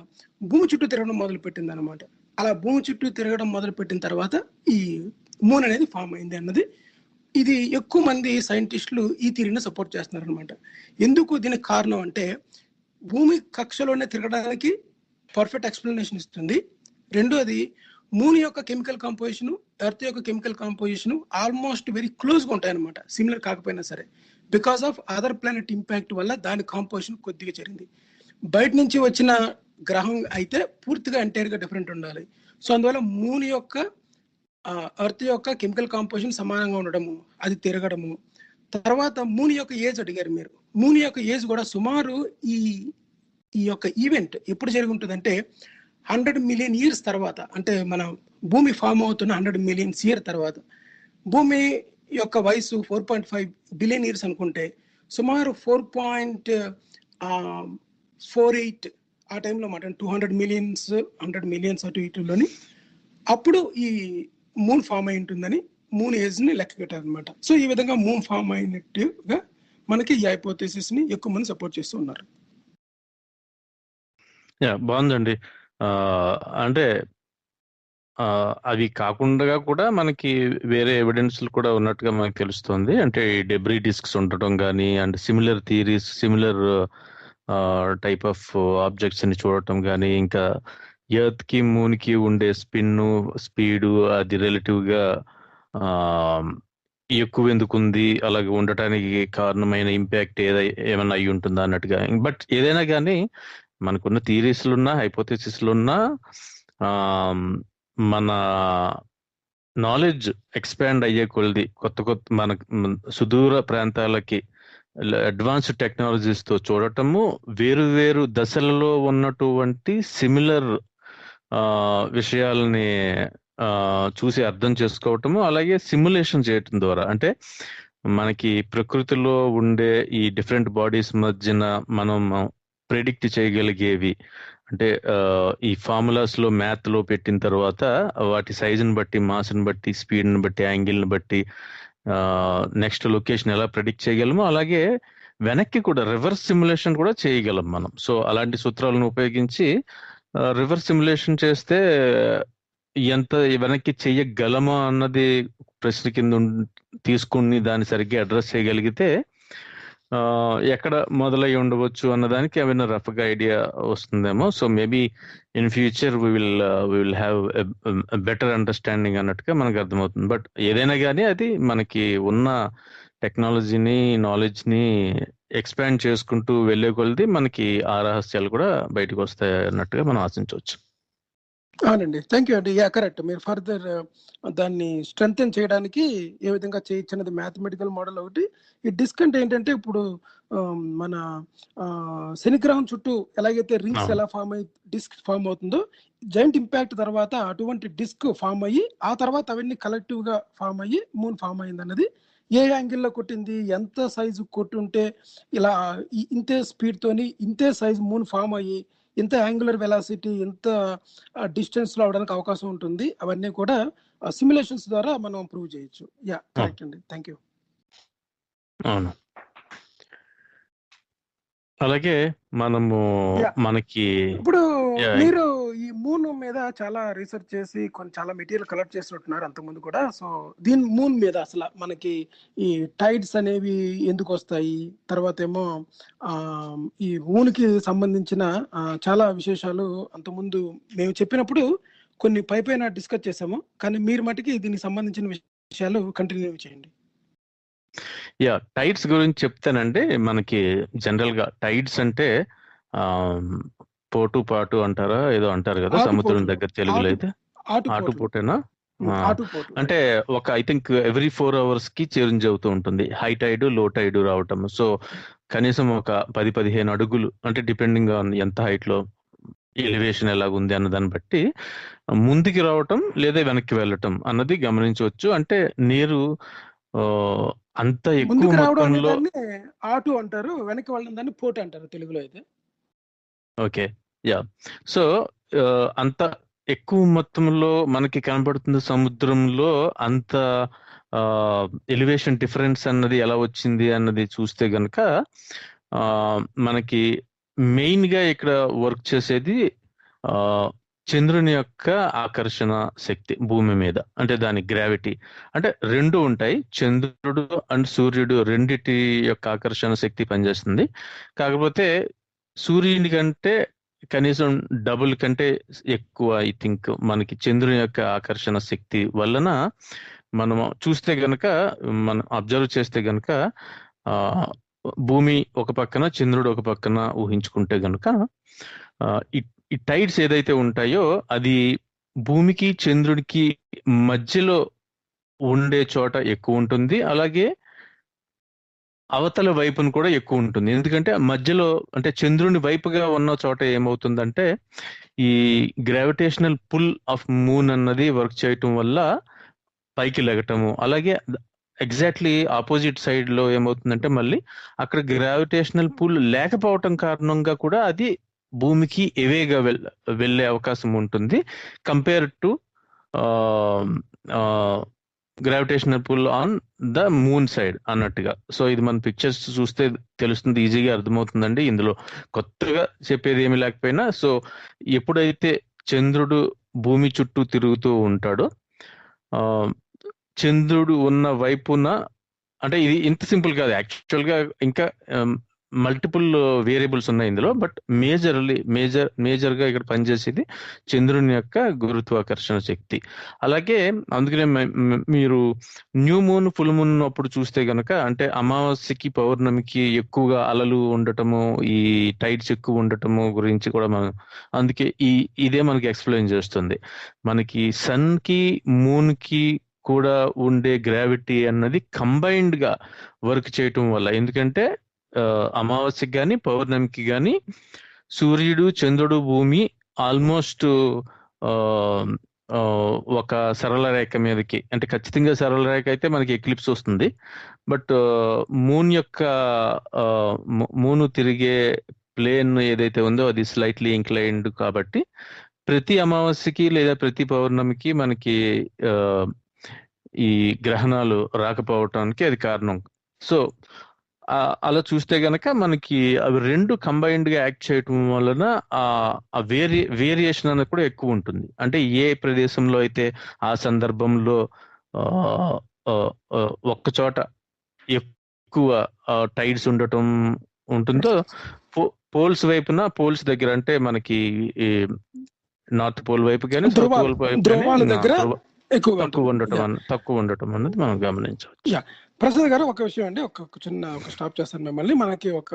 భూమి చుట్టూ తిరగడం మొదలు పెట్టింది అనమాట. అలా భూమి చుట్టూ తిరగడం మొదలు పెట్టిన తర్వాత ఈ మూన్ అనేది ఫామ్ అయింది అన్నది. ఇది ఎక్కువ మంది సైంటిస్టులు ఈ థియరీని సపోర్ట్ చేస్తున్నారు అనమాట. ఎందుకు దీనికి కారణం అంటే భూమి కక్షలోనే తిరగడానికి పర్ఫెక్ట్ ఎక్స్ప్లెనేషన్ ఇస్తుంది. రెండోది మూన్ యొక్క కెమికల్ కాంపోజిషన్, ఎర్త్ యొక్క chemical composition almost very close గా ఉంటాయి అనమాట, సిమిలర్ కాకపోయినా సరే. Because of other planet impact వల్ల దాని కాంపోజిషన్ కొద్దిగా జరిగింది. బయట నుంచి వచ్చిన గ్రహం అయితే పూర్తిగా ఎంటైర్ గా డిఫరెంట్ ఉండాలి. సో అందువల్ల మూన్ యొక్క ఎర్త్ యొక్క కెమికల్ కాంపోజిషన్ సమానంగా ఉండడము, అది తిరగడము. తర్వాత మూన్ యొక్క ఏజ్ అడిగారు మీరు. మూన్ యొక్క ఏజ్ కూడా సుమారు ఈ యొక్క ఈవెంట్ ఎప్పుడు జరిగి ఉంటుందంటే 100 మిలియన్ ఇయర్స్ తర్వాత, అంటే మన భూమి ఫామ్ అవుతున్న 100 మిలియన్స్ ఇయర్ తర్వాత. భూమి యొక్క వయసు 4.5 బిలియన్ ఇయర్స్ అనుకుంటే సుమారు 4.48 ఆ టైంలో మాట 200 మిలియన్స్ 100 మిలియన్స్ అటు ఇటులోని అప్పుడు ఈ మూన్ ఫామ్ అయి ఉంటుందని మూన్ ఏజ్ ని లెక్క పెట్టారు అనమాట. సో ఈ విధంగా మూన్ ఫామ్ అయినట్టుగా మనకి ఈ హైపోథెసిస్ ని ఎక్కువ మంది సపోర్ట్ చేస్తూ ఉన్నారు. బాగుందండి. అంటే అవి కాకుండా కూడా మనకి వేరే ఎవిడెన్స్లు కూడా ఉన్నట్టుగా మనకు తెలుస్తుంది. అంటే ఈ డెబ్రీ డిస్క్స్ ఉండటం కానీ and similar theories, similar type of objects ని చూడటం కానీ, ఇంకా ఎర్త్ కి మూన్ కి ఉండే స్పిన్ స్పీడ్ అది రిలేటివ్ గా ఎక్కువ ఎందుకు ఉంది, అలాగే ఉండటానికి కారణమైన ఇంపాక్ట్ ఏమైనా అయి ఉంటుందా అన్నట్టుగా. బట్ ఏదైనా కానీ మనకున్న థియరీస్లున్నా హైపోథెసిస్లున్నా మన నాలెడ్జ్ ఎక్స్పాండ్ అయ్యే కొలది కొత్త మన సుదూర ప్రాంతాలకి అడ్వాన్స్డ్ టెక్నాలజీస్ తో చూడటము, వేరు దశలలో ఉన్నటువంటి సిమిలర్ విషయాలని చూసి అర్థం చేసుకోవటము, అలాగే సిమ్యులేషన్ చేయటం ద్వారా, అంటే మనకి ప్రకృతిలో ఉండే ఈ డిఫరెంట్ బాడీస్ మధ్యన మనం ప్రెడిక్ట్ చేయగలిగేవి, అంటే ఈ ఫార్ములాస్ లో మ్యాథ్ లో పెట్టిన తర్వాత వాటి సైజుని బట్టి, మాస్ని బట్టి, స్పీడ్ని బట్టి, యాంగిల్ని బట్టి నెక్స్ట్ లొకేషన్ ఎలా ప్రెడిక్ట్ చేయగలమో అలాగే వెనక్కి కూడా రివర్స్ సిమ్యులేషన్ కూడా చేయగలం మనం. సో అలాంటి సూత్రాలను ఉపయోగించి రివర్స్ సిమ్యులేషన్ చేస్తే ఎంత వెనక్కి చెయ్యగలమో అన్నది ప్రశ్న కింద తీసుకుని దాన్ని సరిగ్గా అడ్రస్ చేయగలిగితే ఎక్కడ మొదలై ఉండవచ్చు అన్నదానికి ఏమైనా రఫ్గా ఐడియా వస్తుందేమో. So maybe in future we will have better understanding అన్నట్టుగా మనకు అర్థమవుతుంది. బట్ ఏదైనా కానీ అది మనకి ఉన్న టెక్నాలజీని, నాలెడ్జ్ని ఎక్స్పాండ్ చేసుకుంటూ వెళ్ళే కొలది మనకి ఆ రహస్యాలు కూడా బయటకు వస్తాయి అన్నట్టుగా మనం ఆశించవచ్చు. అవునండి, థ్యాంక్ యూ అండి. Yeah, correct. మీరు ఫర్దర్ దాన్ని స్ట్రెంగ్తెన్ చేయడానికి ఏ విధంగా చేయొచ్చన్నది మ్యాథమెటికల్ మోడల్ ఒకటి. ఈ డిస్క్ అంటే ఏంటంటే ఇప్పుడు మన శనిగ్రహం చుట్టూ ఎలాగైతే రింగ్స్ ఎలా ఫామ్ అయ్యి డిస్క్ ఫామ్ అవుతుందో, జైంట్ ఇంపాక్ట్ తర్వాత అటువంటి డిస్క్ ఫామ్ అయ్యి ఆ తర్వాత అవన్నీ కలెక్టివ్ గా ఫామ్ అయ్యి మూన్ ఫామ్ అయింది అన్నది, ఏ యాంగిల్లో కొట్టింది, ఎంత సైజు కొట్టుంటే ఇలా ఇంతే స్పీడ్ తోని ఇంతే సైజు మూన్ ఫామ్ అయ్యి ఇంత యాంగులర్ వెలాసిటీ ఇంత డిస్టెన్స్ లో అవడానికి అవకాశం ఉంటుంది. అవన్నీ కూడా సిమ్యులేషన్స్ ద్వారా మనం ప్రూవ్ చేయొచ్చు. యా, కరెక్ట్ అండి, థ్యాంక్ యూ. అవును, అలాగే మనము మనకి ఇప్పుడు మీరు ఈ మూన్ మీద చాలా రీసెర్చ్ చేసి చాలా మెటీరియల్ కలెక్ట్ చేసినట్టున్నారు అంతకుముందు కూడా. సో దీని మూన్ మీద అసలు మనకి ఈ టైడ్స్ అనేవి ఎందుకు వస్తాయి, తర్వాత ఏమో ఈ మూన్ కి సంబంధించిన చాలా విశేషాలు అంతకుముందు మేము చెప్పినప్పుడు కొన్ని పైన డిస్కస్ చేసాము, కానీ మీరు మటుకి దీనికి సంబంధించిన విషయాలు కంటిన్యూ చేయండి. యా, టైడ్స్ గురించి చెప్తానండి. మనకి జనరల్ గా టైడ్స్ అంటే పోటు పాటు అంటారా ఏదో అంటారు కదా సముద్రం దగ్గర, తెలుగులో అయితే ఆటుపోటేనా? అంటే ఒక ఐ థింక్ ఎవ్రీ 4 hours కి చేంజ్ అవుతూ ఉంటుంది హై టైడ్, లో టైడ్ రావటం. సో కనీసం ఒక 10-15 అడుగులు, అంటే డిపెండింగ్ ఆన్ ఎంత హైట్ లో ఎలివేషన్ ఎలాగుంది అన్న దాన్ని బట్టి ముందుకి రావటం లేదా వెనక్కి వెళ్ళటం అన్నది గమనించవచ్చు. అంటే నీరు అంత ఎక్కువ మొత్తంలో ఆటు అంటారు, వెనక్కి వెళ్ళడం దాన్ని పోటు అంటారు తెలుగులో అయితే. Okay, yeah. సో అంత ఎక్కువ మొత్తంలో మనకి కనబడుతుంది సముద్రంలో. అంత ఎలివేషన్ డిఫరెన్స్ అన్నది ఎలా వచ్చింది అన్నది చూస్తే గనక మనకి మెయిన్ గా ఇక్కడ వర్క్ చేసేది చంద్రుని యొక్క ఆకర్షణ శక్తి భూమి మీద, అంటే దాని గ్రావిటీ. అంటే రెండు ఉంటాయి, చంద్రుడు అండ్ సూర్యుడు రెండిటి యొక్క ఆకర్షణ శక్తి పనిచేస్తుంది. కాకపోతే సూర్యుని కంటే కనీసం డబుల్ కంటే ఎక్కువ ఐ థింక్ మనకి చంద్రుని యొక్క ఆకర్షణ శక్తి వలన మనం చూస్తే గనక, మనం అబ్జర్వ్ చేస్తే గనక భూమి ఒక పక్కన, చంద్రుడు ఒక పక్కన ఊహించుకుంటే గనక ఈ టైడ్స్ ఏదైతే ఉంటాయో అది భూమికి చంద్రుడికి మధ్యలో ఉండే చోట ఎక్కువ ఉంటుంది. అలాగే అవతల వైపును కూడా ఎక్కువ ఉంటుంది. ఎందుకంటే మధ్యలో, అంటే చంద్రుని వైపుగా ఉన్న చోట ఏమవుతుందంటే ఈ గ్రావిటేషనల్ పుల్ ఆఫ్ మూన్ అన్నది వర్క్ చేయటం వల్ల పైకి లెగటము. అలాగే ఎగ్జాక్ట్లీ ఆపోజిట్ సైడ్ లో ఏమవుతుందంటే మళ్ళీ అక్కడ గ్రావిటేషనల్ పుల్ లేకపోవటం కారణంగా కూడా అది భూమికి ఎవేగా వెళ్ళే అవకాశం ఉంటుంది compare to gravitational pull on the moon side అన్నట్టుగా. సో ఇది మన పిక్చర్స్ చూస్తే తెలుస్తుంది, ఈజీగా అర్థమవుతుందండి. ఇందులో కొత్తగా చెప్పేది ఏమి లేకపోయినా, సో ఎప్పుడైతే చంద్రుడు భూమి చుట్టూ తిరుగుతూ ఉంటాడో చంద్రుడు ఉన్న వైపున, అంటే ఇది ఇంత సింపుల్ కాదు యాక్చువల్గా, ఇంకా మల్టిపుల్ వేరియబుల్స్ ఉన్నాయి ఇందులో. బట్ మేజర్గా ఇక్కడ పనిచేసేది చంద్రుని యొక్క గురుత్వాకర్షణ శక్తి. అలాగే అందుకనే మీరు న్యూ మూన్, ఫుల్ మూన్ అప్పుడు చూస్తే గనక, అంటే అమావాస్యకి పౌర్ణమికి ఎక్కువగా అలలు ఉండటము, ఈ టైడ్స్ ఎక్కువ ఉండటము గురించి కూడా మనం అందుకే ఇదే మనకి ఎక్స్ప్లెయిన్ చేస్తుంది. మనకి సన్ కి మూన్ కి కూడా ఉండే గ్రావిటీ అన్నది కంబైన్డ్ గా వర్క్ చేయటం వల్ల, ఎందుకంటే అమావాస్యకి కానీ పౌర్ణమికి కానీ సూర్యుడు, చంద్రుడు, భూమి ఆల్మోస్ట్ ఒక సరళ రేఖ మీదకి, అంటే ఖచ్చితంగా సరళ రేఖ అయితే మనకి ఎక్లిప్స్ వస్తుంది. బట్ మూన్ తిరిగే ప్లేన్ ఏదైతే ఉందో అది స్లైట్లీ ఇంక్లైన్డ్ కాబట్టి ప్రతి అమావాస్యకి లేదా ప్రతి పౌర్ణమికి మనకి ఈ గ్రహణాలు రాకపోవటానికి అది కారణం. సో అలా చూస్తే గనక మనకి అవి రెండు కంబైన్డ్ గా యాక్ట్ చేయటం వలన ఆ వేరియేషన్ అనేది కూడా ఎక్కువ ఉంటుంది. అంటే ఏ ప్రదేశంలో అయితే ఆ సందర్భంలో ఒక్క చోట ఎక్కువ టైడ్స్ ఉండటం ఉంటుందో, పోల్స్ వైపున, పోల్స్ దగ్గర అంటే మనకి నార్త్ పోల్ వైపు కానీ సౌత్ పోల్ వైపు ధ్రువాల దగ్గర ఎక్కువగా తక్కువ ఉండటం అనేది మనం గమనించవచ్చు. ప్రసాద్ గారు, ఒక విషయం అండి, ఒక స్టాప్ చేస్తాను మిమ్మల్ని. మనకి ఒక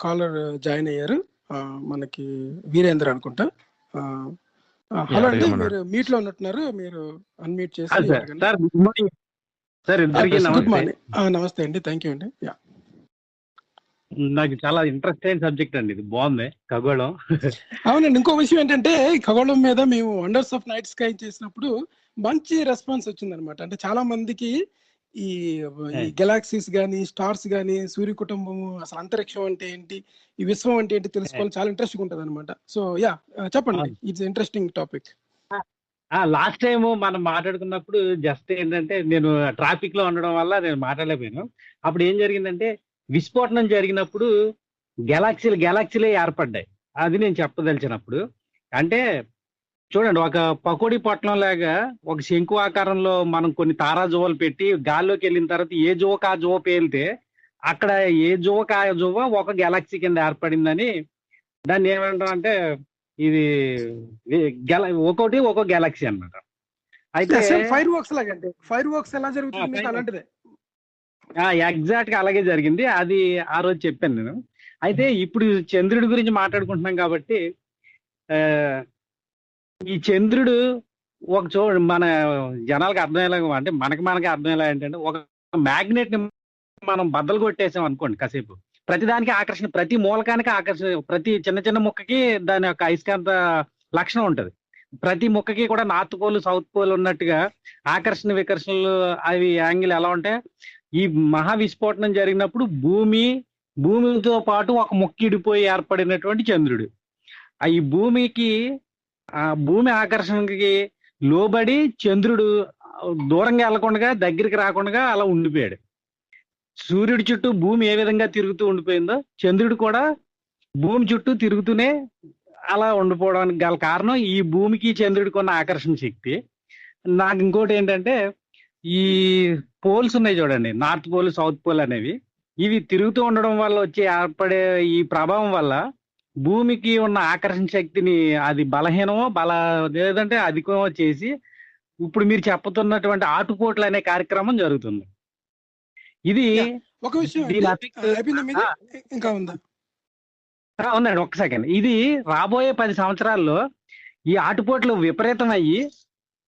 కాలర్ జాయిన్ అయ్యారు, మనకి వీరేంద్ర అనుకుంటా. హలో అండి, మీరు మీట్ లో ఉన్నట్టున్నారు, మీరు అన్మ్యూట్ చేసి. Good morning. నమస్తే అండి, థ్యాంక్ యూ అండి. నాకు చాలా ఇంట్రెస్ట్ అయిన సబ్జెక్ట్ అండి, ఇది బాగుంది, ఖగోళం. అవునండి. ఇంకో విషయం ఏంటంటే, ఖగోళం మీద మేము వండర్స్ ఆఫ్ నైట్ స్కై చేసినప్పుడు మంచి రెస్పాన్స్ వచ్చింది అనమాట. అంటే చాలా మందికి ఈ గెలాక్సీస్ గానీ, స్టార్స్ గానీ, సూర్య కుటుంబము, అసలు అంతరిక్షం అంటే ఏంటి, ఈ విశ్వం అంటే ఏంటి తెలుసుకోవాలి, చాలా ఇంట్రెస్టింగ్ ఉంటుంది అనమాట. సో చెప్పండి, it's interesting topic. Last time మనం మాట్లాడుకున్నప్పుడు జస్ట్ ఏంటంటే, నేను ట్రాఫిక్ లో ఉండడం వల్ల నేను మాట్లాడలేకపోయాను. అప్పుడు ఏం జరిగిందంటే, విస్ఫోటనం జరిగినప్పుడు గెలాక్సీలే ఏర్పడ్డాయి. అది నేను చెప్పదలిచినప్పుడు, అంటే చూడండి, ఒక పకోడీ పొట్లం లాగా ఒక శంకు ఆకారంలో మనం కొన్ని తారాజువ్వలు పెట్టి గాల్లోకి వెళ్ళిన తర్వాత ఏ జువ్వకు ఆ జువ్వ పేలితే, అక్కడ ఏ జువ్వకు ఆ జువ్వ ఒక గెలాక్సీ కింద ఏర్పడిందని దాన్ని ఏమంటాం అంటే, ఇది ఒక్కో గెలాక్సీ అన్నమాట. అయితే ఫైర్ వర్క్స్ లాగంటే, ఫైర్ వర్క్స్ ఎలా జరుగుతుంది అలాంటిదే. ఎగ్జాక్ట్ గా అలాగే జరిగింది. అది ఆ రోజు చెప్పాను నేను. అయితే ఇప్పుడు చంద్రుడి గురించి మాట్లాడుకుంటున్నాం కాబట్టి, ఈ చంద్రుడు ఒక మన జనాలకు అర్థమయ్యేలాగా, అంటే మనకి అర్థమయ్యేలా ఏంటంటే, ఒక మ్యాగ్నెట్ ని మనం బద్దలు కొట్టేసాం అనుకోండి కాసేపు, ప్రతిదానికి ఆకర్షణ, ప్రతి మూలకానికి ఆకర్షణ, ప్రతి చిన్న ముక్కకి దాని యొక్క అయస్కాంత లక్షణం ఉంటది. ప్రతి ముక్కకి కూడా నార్త్ పోల్ సౌత్ పోల్ ఉన్నట్టుగా ఆకర్షణ వికర్షణలు అవి యాంగిల్ ఎలా ఉంటాయి. ఈ మహా విస్ఫోటనం జరిగినప్పుడు భూమితో పాటు ఒక ముక్కిడిపోయి ఏర్పడినటువంటి చంద్రుడు, ఈ భూమి ఆకర్షణకి లోబడి చంద్రుడు దూరంగా వెళ్లకుండా, దగ్గరికి రాకుండా అలా ఉండిపోయాడు. సూర్యుడి చుట్టూ భూమి ఏ విధంగా తిరుగుతూ ఉండిపోయిందో, చంద్రుడు కూడా భూమి చుట్టూ తిరుగుతూనే అలా ఉండిపోవడానికి గల కారణం ఈ భూమికి చంద్రుడికి ఉన్న ఆకర్షణ శక్తి. నాకు ఇంకోటి ఏంటంటే, ఈ పోల్స్ ఉన్నాయి చూడండి, నార్త్ పోల్ సౌత్ పోల్ అనేవి, ఇవి తిరుగుతూ ఉండడం వల్ల వచ్చే ఏర్పడే ఈ ప్రభావం వల్ల భూమికి ఉన్న ఆకర్షణ శక్తిని అది బలహీనమో లేదంటే అధికమో చేసి ఇప్పుడు మీరు చెప్పుతున్నటువంటి ఆటుపోట్లు అనే కార్యక్రమం జరుగుతుంది. ఇది ఒక విషయం ఇంకా ఉందా? ఉందండి, ఒక్క సెకండ్. ఇది రాబోయే 10 సంవత్సరాల్లో ఈ ఆటుపోట్లు విపరీతం అయ్యి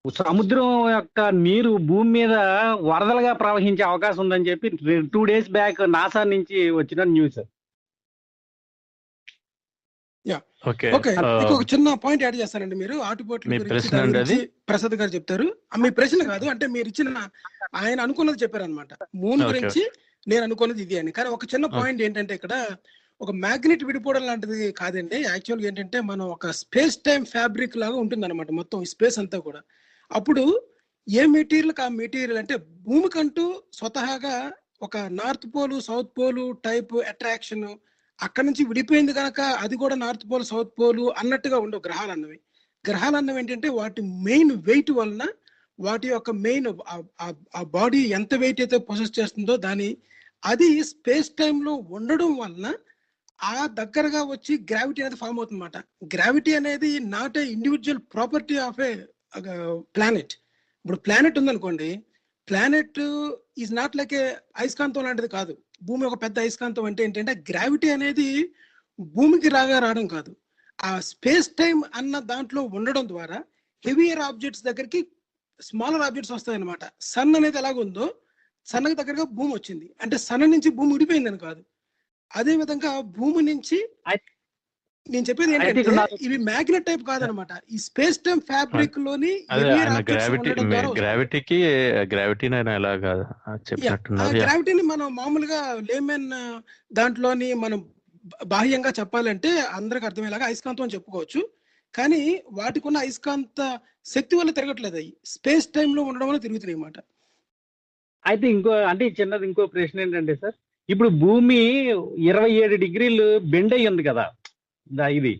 సముద్రం యొక్క నీరు భూమి మీద వరదలుగా ప్రవహించే అవకాశం ఉందని చెప్పి 2 days బ్యాక్ నాసా నుంచి వచ్చిన న్యూస్. ఒక చిన్న పాయింట్ యాడ్ చేస్తారండి మీరు. ఆటుపోట్ల గురించి ప్రసాద్ గారు చెప్తారు. మీ ప్రశ్న కాదు, అంటే మీరు ఇచ్చిన ఆయన అనుకున్నది చెప్పారనమాట. మూన్ గురించి నేను అనుకున్నది ఇది అని. కానీ ఒక చిన్న పాయింట్ ఏంటంటే, ఇక్కడ ఒక మ్యాగ్నెట్ విడిపోవడం లాంటిది కాదండి. యాక్చువల్గా ఏంటంటే, మనం ఒక స్పేస్ టైం ఫ్యాబ్రిక్ లాగా ఉంటుంది అనమాట మొత్తం స్పేస్ అంతా కూడా. అప్పుడు ఏ మెటీరియల్ ఆ మెటీరియల్, అంటే భూమికంటూ స్వతహాగా ఒక north pole south pole type attraction అక్కడ నుంచి విడిపోయింది కనుక అది కూడా నార్త్ పోల్ సౌత్ పోలు అన్నట్టుగా ఉండవు గ్రహాలు అన్నవి ఏంటంటే, వాటి మెయిన్ వెయిట్ వలన, వాటి యొక్క మెయిన్ ఆ బాడీ ఎంత వెయిట్ అయితే పొసెస్ చేస్తుందో అది స్పేస్ టైంలో ఉండడం వలన ఆ దగ్గరగా వచ్చి గ్రావిటీ అనేది ఫామ్ అవుతుంది అన్నమాట. గ్రావిటీ అనేది not a individual property of A planet. ఇప్పుడు ప్లానెట్ ఉందనుకోండి, ప్లానెట్ ఈజ్ నాట్ లైక్ ఏ అయస్కాంతం లాంటిది కాదు. భూమి ఒక పెద్ద అయస్కాంతం అంటే ఏంటంటే, గ్రావిటీ అనేది భూమికి రావడం కాదు, ఆ స్పేస్ టైం అన్న దాంట్లో ఉండడం ద్వారా హెవియర్ ఆబ్జెక్ట్స్ దగ్గరికి స్మాలర్ ఆబ్జెక్ట్స్ వస్తాయి అనమాట. సన్ అనేది ఎలాగుందో, సన్కి దగ్గరగా భూమి వచ్చింది అంటే సన్ నుంచి భూమి విడిపోయిందని కాదు. అదే విధంగా భూమి నుంచి, నేను చెప్పేది ఏంటంటే, ఇవి మ్యాగ్నెట్ టైప్ కాదనమాట. ఈ స్పేస్ టైం ఫ్యాబ్రిక్ లోని గ్రావిటీని మనం మామూలుగా లేమెన్ దాంట్లోని మనం బాహ్యంగా చెప్పాలంటే అందరికి అర్థమయ్యేలాగా అయస్కాంతం అని చెప్పుకోవచ్చు. కానీ వాటికి ఉన్న అయస్కాంత శక్తి వల్ల తిరగట్లేదు, అవి స్పేస్ టైమ్ లో ఉండడం వల్ల తిరుగుతున్నాయి అన్నమాట. అయితే ఇంకో ప్రశ్న ఏంటంటే సార్, ఇప్పుడు భూమి 27 degrees బెండ్ అయ్యి ఉంది కదా, ఇది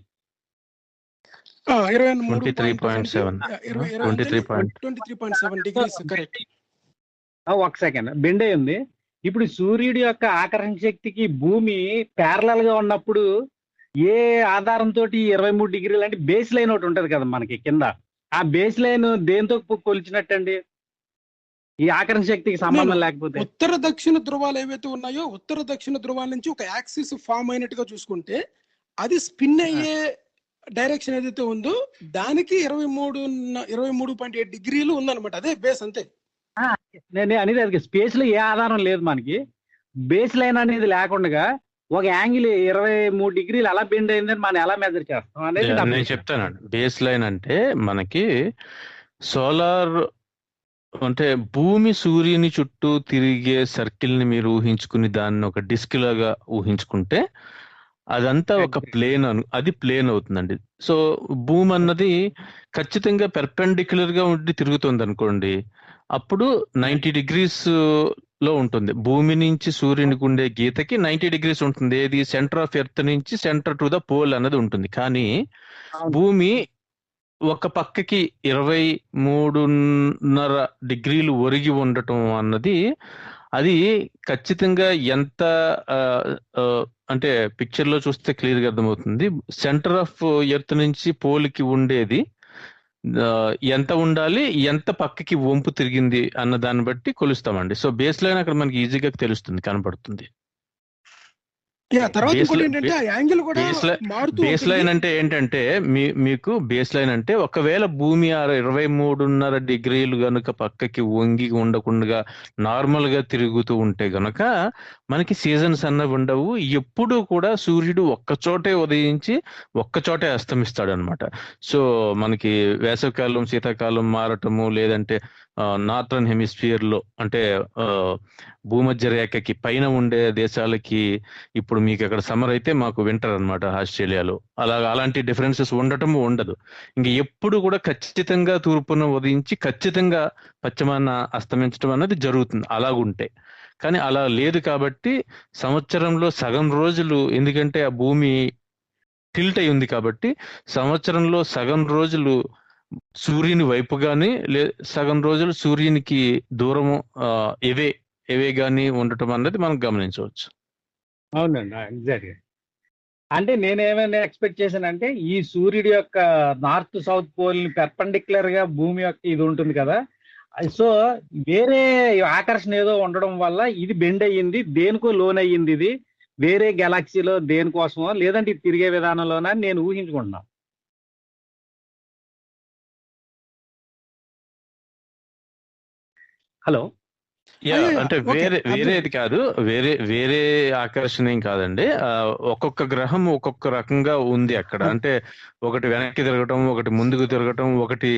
23.7 degrees కరెక్ట్. ఒక సెకండ్ బెండ్ అయి ఉంది. ఇప్పుడు సూర్యుడి యొక్క ఆకర్షణ శక్తికి భూమి ప్యారలల్ గా ఉన్నప్పుడు ఏ ఆధారంతో 23 డిగ్రీలు అంటే బేస్ లైన్ ఒకటి ఉంటది కదా మనకి కింద, ఆ బేస్ లైన్ దేంతో కొలిచినట్టండి ఈ ఆకర్షణ శక్తికి సంబంధం లేకపోతే? ఉత్తర దక్షిణ ధృవాలు ఏవైతే ఉన్నాయో ఉత్తర దక్షిణ ధృవాల నుంచి ఒక యాక్సిస్ ఫామ్ అయినట్టుగా చూసుకుంటే అది స్పిన్ అయ్యే డైరెక్షన్ ఏదైతే ఉందో దానికి 23.8 డిగ్రీలు ఉందన్నమాట. అదే బేస్, అంతే. నేను అనేది అది స్పేస్ లో ఏ ఆధారం లేదు మనకి, బేస్ లైన్ అనేది లేకుండా ఒక యాంగిల్ 23 డిగ్రీలు ఎలా బెండ్ అయిందని మనం ఎలా మెజర్ చేస్తాం అనేది నేను చెప్తానండి. బేస్ లైన్ అంటే మనకి సోలార్ అంటే భూమి సూర్యుని చుట్టూ తిరిగే సర్కిల్ ని మీరు ఊహించుకుని దాన్ని ఒక డిస్క్ లాగా ఊహించుకుంటే అదంతా ఒక ప్లేన్ అది ప్లేన్ అవుతుందండి. సో భూమి అన్నది ఖచ్చితంగా పెర్పెండిక్యులర్ గా ఉండి తిరుగుతుంది అనుకోండి, అప్పుడు 90 డిగ్రీస్ లో ఉంటుంది. భూమి నుంచి సూర్యునికి ఉండే గీతకి 90 డిగ్రీస్ ఉంటుంది. ఏది సెంటర్ ఆఫ్ ఎర్త్ నుంచి సెంటర్ టు ద పోల్ అన్నది ఉంటుంది. కానీ భూమి ఒక పక్కకి 23.5 డిగ్రీలు ఒరిగి ఉండటం అన్నది అది ఖచ్చితంగా ఎంత అంటే పిక్చర్ లో చూస్తే క్లియర్ గా అర్థమవుతుంది. సెంటర్ ఆఫ్ ఎర్త్ నుంచి పోల్కి ఉండేది ఎంత ఉండాలి, ఎంత పక్కకి వంపు తిరిగింది అన్న దాన్ని బట్టి కొలుస్తామండి. సో బేస్ లైన్ అక్కడ మనకి ఈజీగా తెలుస్తుంది, కనపడుతుంది. బేస్ లైన్ అంటే ఏంటంటే మీకు బేస్ లైన్ అంటే ఒకవేళ భూమి 23.5 డిగ్రీలు గనుక పక్కకి వంగి ఉండకుండా నార్మల్ గా తిరుగుతూ ఉంటే గనక మనకి సీజన్స్ అన్నవి ఉండవు. ఎప్పుడు కూడా సూర్యుడు ఒక్కచోటే ఉదయించి ఒక్కచోటే అస్తమిస్తాడు అనమాట. సో మనకి వేసవికాలం శీతాకాలం మారటము, లేదంటే నార్థన్ హెమిస్ఫియర్ లో అంటే భూమధ్య రేఖకి పైన ఉండే దేశాలకి ఇప్పుడు మీకు అక్కడ సమ్మర్ అయితే మాకు వింటర్ అనమాట ఆస్ట్రేలియాలో. అలాంటి డిఫరెన్సెస్ ఉండటం ఉండదు. ఇంక ఎప్పుడు కూడా ఖచ్చితంగా తూర్పున ఉదయించి ఖచ్చితంగా పశ్చిమాన అస్తమించడం అన్నది జరుగుతుంది అలాగుంటే. కానీ అలా లేదు కాబట్టి సంవత్సరంలో సగం రోజులు, ఎందుకంటే ఆ భూమి టిల్ట్ అయి ఉంది కాబట్టి సంవత్సరంలో సగం రోజులు సూర్యుని వైపుగాని సగం రోజులు సూర్యునికి దూరము ఎవే గాని ఉండటం అన్నది మనం గమనించవచ్చు. అవునండి, ఎగ్జాక్ట్గా. అంటే నేనేమైనా ఎక్స్పెక్ట్ చేశానంటే ఈ సూర్యుడి యొక్క నార్త్ సౌత్ పోల్ ని పెర్పెండిక్యులర్ గా భూమి యొక్క ఇది ఉంటుంది కదా, సో వేరే ఆకర్షణ ఏదో ఉండడం వల్ల ఇది బెండ్ అయ్యింది, దేనికో లోన్ అయ్యింది, ఇది వేరే గెలాక్సీలో దేనికోసమో లేదంటే ఇది తిరిగే విధానంలోనా నేను ఊహించుకుంటున్నాను. హలో, అంటే వేరేది కాదు, వేరే ఆకర్షణ ఏం కాదండి. ఒక్కొక్క గ్రహం ఒక్కొక్క రకంగా ఉంది అక్కడ. అంటే ఒకటి వెనక్కి తిరగటం, ఒకటి ముందుకు తిరగటం, ఒకటి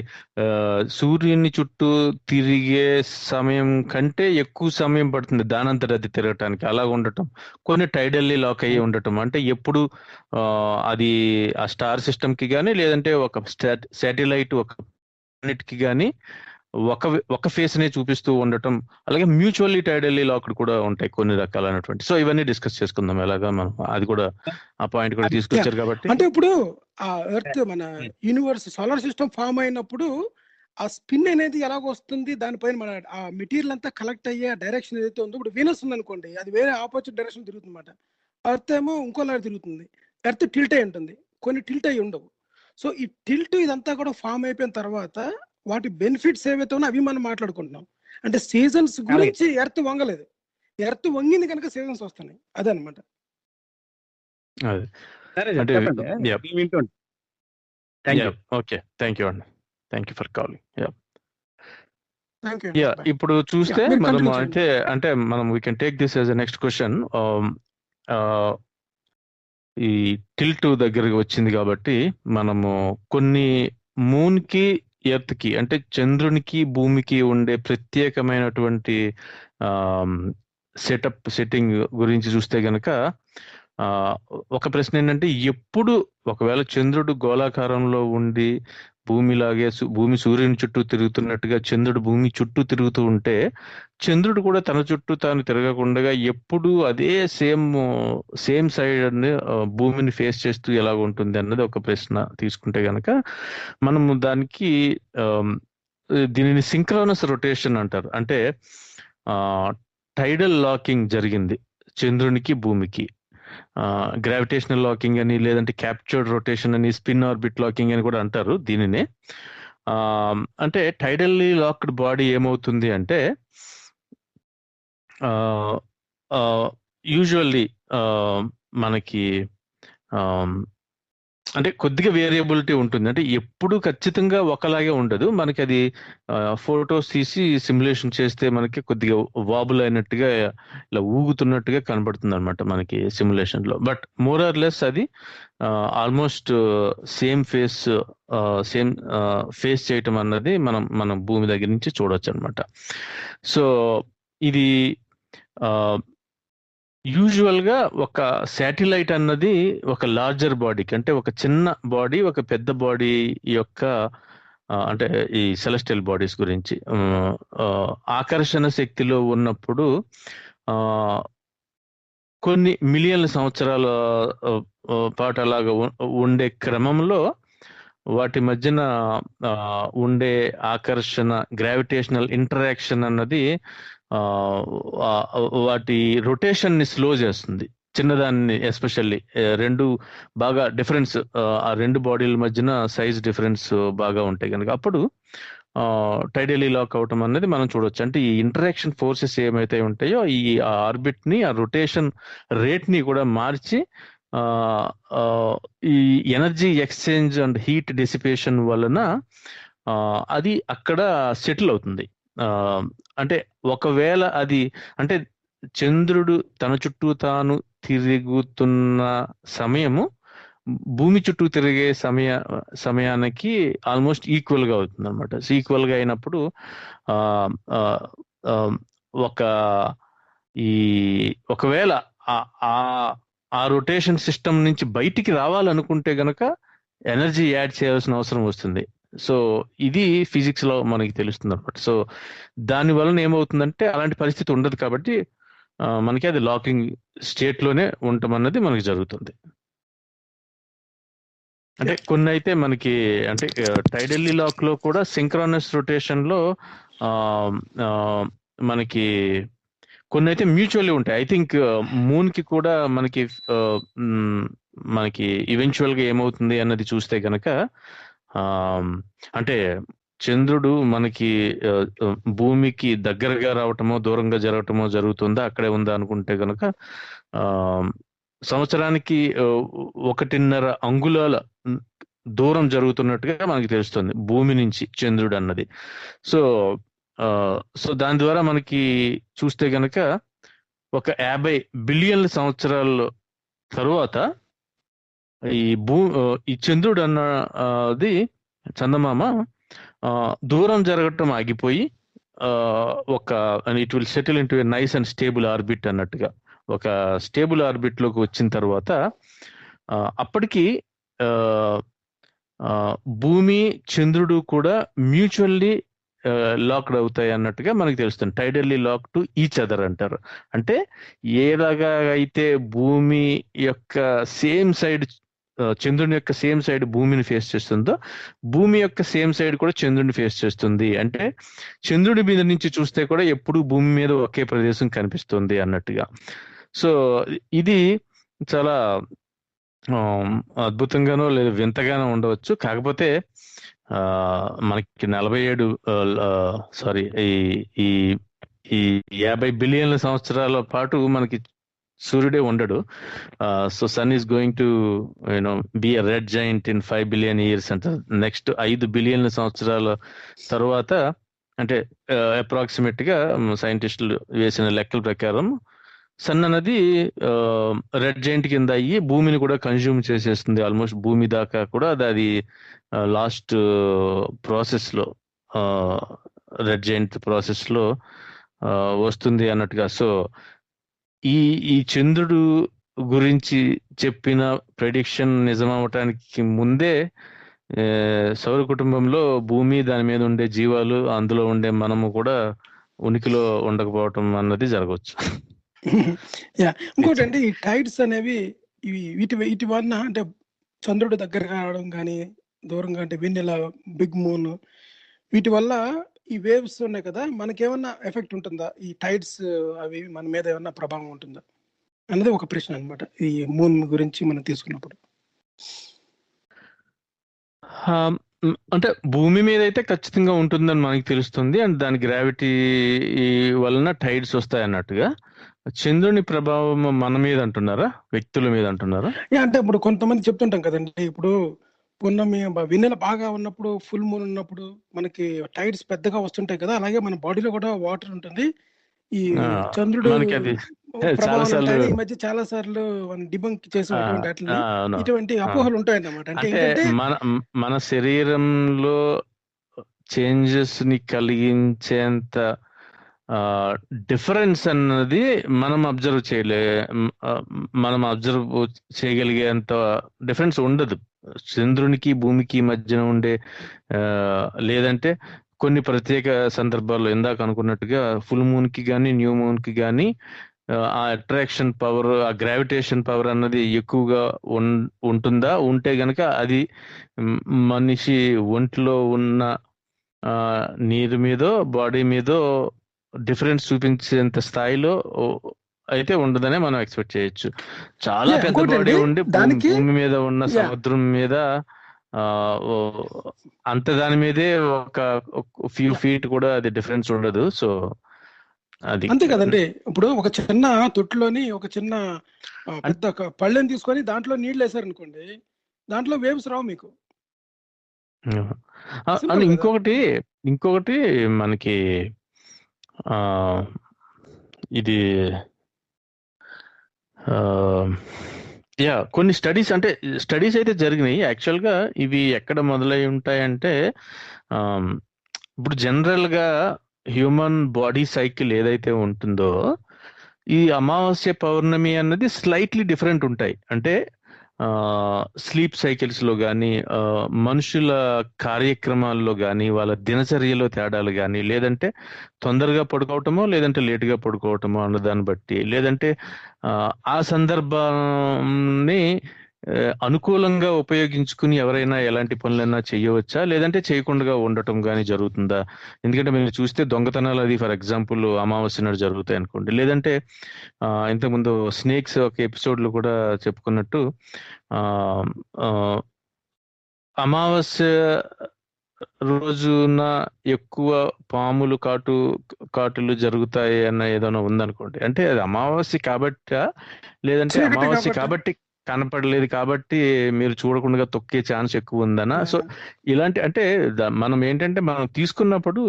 సూర్యుని చుట్టూ తిరిగే సమయం కంటే ఎక్కువ సమయం పడుతుంది దానంతట అది తిరగటానికి. అలా ఉండటం, కొన్ని టైడల్లీ లాక్ అయ్యి ఉండటం, అంటే ఎప్పుడు అది ఆ స్టార్ సిస్టమ్ కి కానీ లేదంటే ఒక శాటిలైట్ ఒక ప్లానెట్ కి కానీ ఒక ఫేస్ నే చూపిస్తూ ఉండటం. అలాగే మ్యూచువల్లీ టైడల్లీ లాక్డ్ కూడా ఉంటాయి కొన్ని రకాలైనటువంటి. సో ఇవన్నీ డిస్కస్ చేసుకుందాం ఎలాగా మనం, అది కూడా ఆ పాయింట్ కూడా తీసుకొచ్చారు కాబట్టి. అంటే ఇప్పుడు ఆ ఎర్త్ మన యూనివర్స్ సోలార్ సిస్టమ్ ఫామ్ అయినప్పుడు ఆ స్పిన్ అనేది ఎలాగ వస్తుంది, దానిపైన మన ఆ మెటీరియల్ అంతా కలెక్ట్ అయ్యే డైరెక్షన్ ఏదైతే ఉందో, ఇప్పుడు వీనస్ ఉంది అనుకోండి, అది వేరే ఆపోజిట్ డైరెక్షన్ తిరుగుతుంది అనమాట. ఎర్త్ ఏమో ఇంకోలా తిరుగుతుంది. ఎర్త్ టిల్ట్ అయి ఉంటుంది, కొన్ని టిల్ట్ అయి ఉండవు. సో ఈ టిల్ట్ ఇదంతా కూడా ఫామ్ అయిపోయిన తర్వాత వాటి బెనిఫిట్స్ ఏవైతే ఉన్నాయో అవి మనం మాట్లాడుకుంటున్నాం. అంటే సీజన్స్ గురించి ఎర్త్ వంగలేదు, ఎర్త్ వంగింది కనుక సీజన్స్ వస్తున్నాయి, అదనమాట. ఓకే, థ్యాంక్ యూ అండి, థ్యాంక్ యూ ఫర్ కాలింగ్. ఇప్పుడు చూస్తే మనం అంటే మనం we can take this as a next question. ఈ టిల్ట్ దగ్గరికి వచ్చింది కాబట్టి మనము కొన్ని మూన్ కి ఎర్త్ కి అంటే చంద్రునికి భూమికి ఉండే ప్రత్యేకమైనటువంటి సెట్టింగ్ గురించి చూస్తే గనక ఒక ప్రశ్న ఏంటంటే, ఎప్పుడు ఒకవేళ చంద్రుడు గోళాకారంలో ఉండి భూమి సూర్యుని చుట్టూ తిరుగుతున్నట్టుగా చంద్రుడు భూమి చుట్టూ తిరుగుతూ ఉంటే చంద్రుడు కూడా తన చుట్టూ తాను తిరగకుండా ఎప్పుడు అదే సేమ్ సైడ్ భూమిని ఫేస్ చేస్తూ ఎలా ఉంటుంది అన్నది ఒక ప్రశ్న తీసుకుంటే గనక మనము దానికి దీనిని సింక్రోనస్ రొటేషన్ అంటారు. అంటే టైడల్ లాకింగ్ జరిగింది చంద్రునికి భూమికి. గ్రావిటేషనల్ లాకింగ్ అని, లేదంటే క్యాప్చర్డ్ రొటేషన్ అని, స్పిన్ ఆర్బిట్ లాకింగ్ అని కూడా అంటారు దీనినే. అంటే టైడల్లీ లాక్డ్ బాడీ ఏమవుతుంది అంటే యూజువల్లీ మనకి అంటే కొద్దిగా వేరియబిలిటీ ఉంటుంది. అంటే ఎప్పుడు ఖచ్చితంగా ఒకలాగే ఉండదు. మనకి అది ఫొటోస్ తీసి సిమ్యులేషన్ చేస్తే మనకి కొద్దిగా వాబుల్ అయినట్టుగా, ఇలా ఊగుతున్నట్టుగా కనబడుతుంది అనమాట మనకి సిమ్యులేషన్ లో. బట్ మోర్ ఆర్ లెస్ అది ఆల్మోస్ట్ సేమ్ ఫేస్ చేయటం అన్నది మనం భూమి దగ్గర నుంచి చూడొచ్చు అనమాట. సో ఇది యూజువల్ గా ఒక శాటిలైట్ అన్నది ఒక లార్జర్ బాడీకి, అంటే ఒక చిన్న బాడీ ఒక పెద్ద బాడీ యొక్క అంటే ఈ సెలెస్టియల్ బాడీస్ గురించి ఆకర్షణ శక్తిలో ఉన్నప్పుడు కొన్ని మిలియన్ల సంవత్సరాల పాటు అలాగా ఉండే క్రమంలో వాటి మధ్యన ఉండే ఆకర్షణ, గ్రావిటేషనల్ ఇంటరాక్షన్ అన్నది వాటి రొటేషన్ ని స్లో చేస్తుంది. చిన్నదాన్ని ఎస్పెషల్లీ రెండు బాగా డిఫరెన్స్, ఆ రెండు బాడీల మధ్యన సైజ్ డిఫరెన్స్ బాగా ఉంటాయి కనుక అప్పుడు టైడల్లీ లాక్ అవటం అనేది మనం చూడొచ్చు. అంటే ఈ ఇంటరాక్షన్ ఫోర్సెస్ ఏమైతే ఉంటాయో ఈ ఆర్బిట్ ని, ఆ రొటేషన్ రేట్ ని కూడా మార్చి ఈ energy exchange and heat dissipation వలన అది అక్కడ సెటిల్ అవుతుంది. అంటే ఒకవేళ అది, అంటే చంద్రుడు తన చుట్టూ తాను తిరుగుతున్న సమయము భూమి చుట్టూ తిరిగే సమయానికి ఆల్మోస్ట్ ఈక్వల్ గా అవుతుంది అనమాట. ఈక్వల్ గా అయినప్పుడు ఒకవేళ ఆ రొటేషన్ సిస్టమ్ నుంచి బయటికి రావాలనుకుంటే గనక ఎనర్జీ యాడ్ చేయాల్సిన అవసరం వస్తుంది. సో ఇది ఫిజిక్స్ లో మనకి తెలుస్తుంది అనమాట. సో దాని వలన ఏమవుతుందంటే అలాంటి పరిస్థితి ఉండదు కాబట్టి మనకి అది లాకింగ్ స్టేట్ లోనే ఉండటం అన్నది మనకి జరుగుతుంది. అంటే కొన్ని అయితే మనకి, అంటే టైడల్లీ లాక్ లో కూడా సింక్రోనస్ రొటేషన్ లో మనకి కొన్ని అయితే మ్యూచువల్లీ ఉంటాయి. ఐ థింక్ మూన్ కి కూడా మనకి ఈవెన్చువల్ గా ఏమవుతుంది అన్నది చూస్తే గనక అంటే చంద్రుడు మనకి భూమికి దగ్గరగా రావటమో దూరంగా జరగటమో జరుగుతుందా, అక్కడే ఉందా అనుకుంటే గనక సంవత్సరానికి 1.5 అంగుళాల దూరం జరుగుతున్నట్టుగా మనకి తెలుస్తుంది భూమి నుంచి చంద్రుడు అన్నది. సో దాని ద్వారా మనకి చూస్తే గనక ఒక 50 బిలియన్ల సంవత్సరాల తరువాత ఈ చంద్రుడు అన్నది, చందమామ దూరం జరగటం ఆగిపోయి it will settle into a nice and stable orbit అన్నట్టుగా ఒక స్టేబుల్ ఆర్బిట్ లోకి వచ్చిన తర్వాత అప్పటికి భూమి చంద్రుడు కూడా మ్యూచువల్లీ లాక్డ్ అవుతాయి అన్నట్టుగా మనకి తెలుస్తుంది. Tidally lock to each other అంటారు. అంటే ఏలాగా అయితే భూమి యొక్క సేమ్ సైడ్, చంద్రుని యొక్క సేమ్ సైడ్ భూమిని ఫేస్ చేస్తుందో భూమి యొక్క సేమ్ సైడ్ కూడా చంద్రుని ఫేస్ చేస్తుంది. అంటే చంద్రుడి మీద నుంచి చూస్తే కూడా ఎప్పుడు భూమి మీద ఒకే ప్రదేశం కనిపిస్తుంది అన్నట్టుగా. సో ఇది చాలా అద్భుతంగానో లేదా వింతగానో ఉండవచ్చు. కాకపోతే మనకి 50 బిలియన్ల సంవత్సరాల పాటు మనకి సూర్యుడే ఉండడు. So sun is going to be a red giant in 5 billion years అంటారు. నెక్స్ట్ 5 బిలియన్ల సంవత్సరాల తర్వాత, అంటే అప్రాక్సిమేట్ గా సైంటిస్టులు వేసిన లెక్కల ప్రకారం సన్ అన్నది రెడ్ జైంట్ కింద అయ్యి భూమిని కూడా కన్జ్యూమ్ చేసేస్తుంది. ఆల్మోస్ట్ భూమి దాకా కూడా అది లాస్ట్ ప్రాసెస్ లో, రెడ్ జైంట్ ప్రాసెస్ లో వస్తుంది అన్నట్టుగా. సో ఈ చంద్రుడు గురించి చెప్పిన ప్రెడిక్షన్ నిజమవటానికి ముందే సౌర కుటుంబంలో భూమి, దాని మీద ఉండే జీవాలు, అందులో ఉండే మనము కూడా ఉనికిలో ఉండకపోవటం అన్నది జరగవచ్చు. ఇంకోటి అంటే ఈ టైడ్స్ అనేవి వీటి వలన, అంటే చంద్రుడు దగ్గర రావడం కానీ దూరంగా, అంటే వెన్నెల, బిగ్ మూన్, వీటి వల్ల ఈ వేవ్స్ ఉన్నాయి కదా, మనకేమన్నా ఎఫెక్ట్ ఉంటుందా? ఈ టైడ్స్ అవి మన మీద ఏమన్నా ప్రభావం ఉంటుందా అన్నది ఒక ప్రశ్న అన్నమాట, ఈ మూన్ గురించి మనం తీసుకున్నప్పుడు. అంటే భూమి మీద అయితే ఖచ్చితంగా ఉంటుందని మనకి తెలుస్తుంది, అండ్ దాని గ్రావిటీ వలన టైడ్స్ వస్తాయి అన్నట్టుగా. చంద్రుని ప్రభావం మన మీద అంటున్నారా, వ్యక్తుల మీద అంటున్నారా? అంటే ఇప్పుడు కొంతమంది చెప్తుంటాం కదండి, ఇప్పుడు పున్నమి వెన్నెల బాగా ఉన్నప్పుడు, ఫుల్ మూన్ ఉన్నప్పుడు మనకి టైడ్స్ పెద్దగా వస్తుంటాయి కదా, అలాగే మన బాడీలో కూడా వాటర్ ఉంటుంది. ఈ ఆ, చంద్రుడు మనకి అది చాలా ప్రభావాలు సార్లు ఉంటాయని ఈ మధ్య చాలా సార్లు డిబంక్ చేసేటువంటి వాటిని, అవును. ఇటువంటి అపోహలు ఉంటాయన్నమాట. అంటే అంటే ఏంటంటే మన శరీరంలో చేంజెస్ ని కలిగించేంత డిఫరెన్స్ అన్నది మనం అబ్జర్వ్ మనం అబ్జర్వ్ చేయగలిగేంత డిఫరెన్స్ ఉండదు చంద్రునికి భూమికి మధ్యన ఉండే. లేదంటే కొన్ని ప్రత్యేక సందర్భాల్లో ఇందాక అనుకున్నట్టుగా ఫుల్ మూన్ కి కానీ న్యూ మూన్ కి కానీ ఆ అట్రాక్షన్ పవర్, ఆ గ్రావిటేషన్ పవర్ అన్నది ఎక్కువగా ఉంటుందా? ఉంటే గనక అది మనిషి ఒంట్లో ఉన్న నీరు మీదో బాడీ మీదో డిఫరెన్స్ చూపించేంత స్థాయిలో అయితే ఉండదనే మనం ఎక్స్పెక్ట్ చేయొచ్చు. చాలా పెద్ద బాడీ ఉండి భూమి మీద ఉన్న సముద్రం మీద అంత దాని మీదే ఒక ఫ్యూ ఫీట్ కూడా అది డిఫరెన్స్ ఉండదు. సో అది అంతే కదండి. ఇప్పుడు ఒక చిన్న తొట్టులోని ఒక చిన్న పెద్ద పళ్ళెని తీసుకొని దాంట్లో నీళ్లు వేసారనుకోండి, దాంట్లో వేవ్స్ రావు మీకు. అని ఇంకొకటి మనకి ఇది కొన్ని స్టడీస్ అయితే జరిగినాయి. యాక్చువల్గా ఇవి ఎక్కడ మొదలై ఉంటాయంటే, ఇప్పుడు జనరల్ గా హ్యూమన్ బాడీ సైకిల్ ఏదైతే ఉంటుందో, ఈ అమావాస్య పౌర్ణమి అన్నది స్లైట్లీ డిఫరెంట్ ఉంటాయి. అంటే స్లీప్ సైకిల్స్ లో కానీ, మనుషుల కార్యక్రమాల్లో కానీ, వాళ్ళ దినచర్యలో తేడాలు కానీ, లేదంటే తొందరగా పడుకోవటమో లేదంటే లేటుగా పడుకోవటమో అన్న దాన్ని బట్టి, లేదంటే ఆ సందర్భాన్ని అనుకూలంగా ఉపయోగించుకుని ఎవరైనా ఎలాంటి పనులైనా చేయవచ్చా, లేదంటే చేయకుండా ఉండటం కానీ జరుగుతుందా? ఎందుకంటే మీరు చూస్తే దొంగతనాలు అది ఫర్ ఎగ్జాంపుల్ అమావాస్య నాడు జరుగుతాయి అనుకోండి, లేదంటే ఇంతకుముందు స్నేక్స్ ఒక ఎపిసోడ్ లో కూడా చెప్పుకున్నట్టు అమావాస్య రోజున ఎక్కువ పాములు కాటులు జరుగుతాయి అన్న ఏదైనా ఉందనుకోండి, అంటే అది అమావాస్య కాబట్టి, లేదంటే అమావాస్య కాబట్టి కనపడలేదు కాబట్టి మీరు చూడకుండా తొక్కే ఛాన్స్ ఎక్కువ ఉందనా? సో ఇలాంటి అంటే మనం ఏంటంటే మనం తీసుకున్నప్పుడు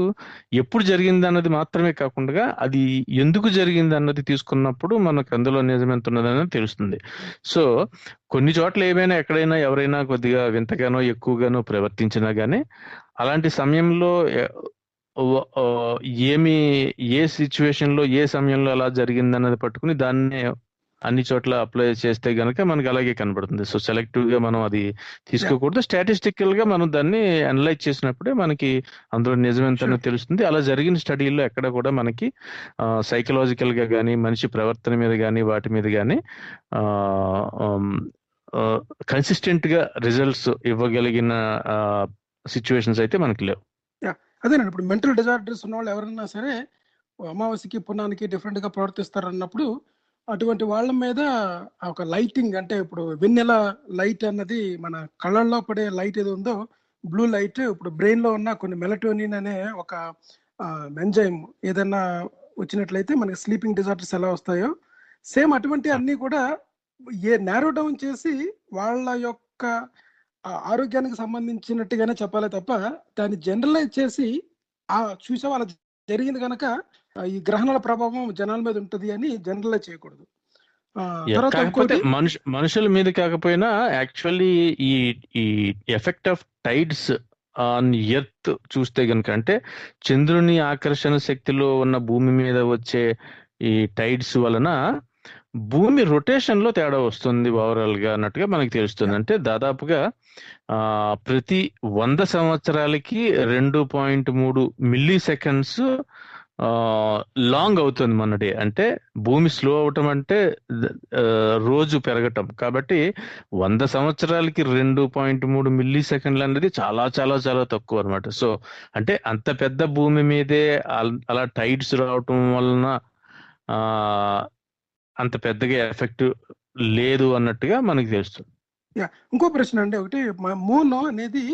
ఎప్పుడు జరిగింది అన్నది మాత్రమే కాకుండా అది ఎందుకు జరిగింది అన్నది తీసుకున్నప్పుడు మనకు అందులో నిజం ఎంత ఉన్నదని తెలుస్తుంది. సో కొన్ని చోట్ల ఏమైనా ఎక్కడైనా ఎవరైనా కొద్దిగా వింతగానో ఎక్కువగానో ప్రవర్తించినా గానీ, అలాంటి సమయంలో ఏ సిచ్యువేషన్ లో ఏ సమయంలో అలా జరిగింది అన్నది పట్టుకుని దాన్ని అన్ని చోట్ల అప్లై చేస్తే గనక మనకి అలాగే కనబడుతుంది. సో సెలెక్టివ్ గా మనం అది తీసుకోకూడదు. స్టాటిస్టికల్ గా మనం దాన్ని అనలైజ్ చేసినప్పుడే మనకి అందులో నిజం ఎంతనో తెలుస్తుంది. అలా జరిగిన స్టడీల్లో ఎక్కడ కూడా మనకి సైకలాజికల్ గా కానీ, మనిషి ప్రవర్తన మీద కానీ, వాటి మీద కానీ కన్సిస్టెంట్ గా రిజల్ట్స్ ఇవ్వగలిగిన సిచ్యువేషన్స్ అయితే మనకి లేవు. అదేనండి, ఇప్పుడు మెంటల్ డిజార్డర్స్ ఉన్న వాళ్ళు ఎవరైనా సరే అమావాస్యకి పున్నానికి డిఫరెంట్ గా ప్రవర్తిస్తారు అన్నప్పుడు, అటువంటి వాళ్ళ మీద ఒక లైటింగ్, అంటే ఇప్పుడు వెన్నెల లైట్ అన్నది మన కళ్ళల్లో పడే లైట్ ఏది ఉందో బ్లూ లైట్, ఇప్పుడు బ్రెయిన్ లో ఉన్న కొన్ని మెలటోనిన్ అనే ఒక ఎంజైమ్ ఏదైనా వచ్చినట్లయితే మనకి స్లీపింగ్ డిజార్డర్స్ ఎలా వస్తాయో సేమ్ అటువంటి అన్ని కూడా నేరో డౌన్ చేసి వాళ్ళ యొక్క ఆరోగ్యానికి సంబంధించినట్టుగానే చెప్పాలి తప్ప దాన్ని జనరలైజ్ చేసి చూసే వాళ్ళ జరిగింది కనుక ఈ గ్రహణాల ప్రభావం జనాల మీద ఉంటది అని జనరలైజ్ చేయకూడదు. కాకపోతే మనుషుల మీద కాకపోయినా యాక్చువల్లీ ఈ effect of tides on earth చూస్తే గనుక, అంటే చంద్రుని ఆకర్షణ శక్తిలో ఉన్న భూమి మీద వచ్చే ఈ టైడ్స్ వలన భూమి రొటేషన్ లో తేడా వస్తుంది ఓవరాల్ గా అన్నట్టుగా మనకి తెలుస్తుంది. అంటే దాదాపుగా ప్రతి 100 సంవత్సరాలకి 2.3 మిల్లీ సెకండ్స్ లాంగ్ అవుతుంది మన డే. అంటే భూమి స్లో అవటం అంటే ఆ, రోజు పెరగటం. కాబట్టి 100 సంవత్సరాలకి 2.3 మిల్లీ సెకండ్లు అనేది చాలా చాలా చాలా తక్కువ అనమాట. సో అంటే అంత పెద్ద భూమి మీదే అలా టైడ్స్ రావటం వలన ఆ అంత పెద్దగా ఎఫెక్ట్ లేదు అన్నట్టుగా మనకి తెలుస్తుంది. యా, ఇంకో ప్రశ్న అండి. ఒకటి, మూన్ అనేది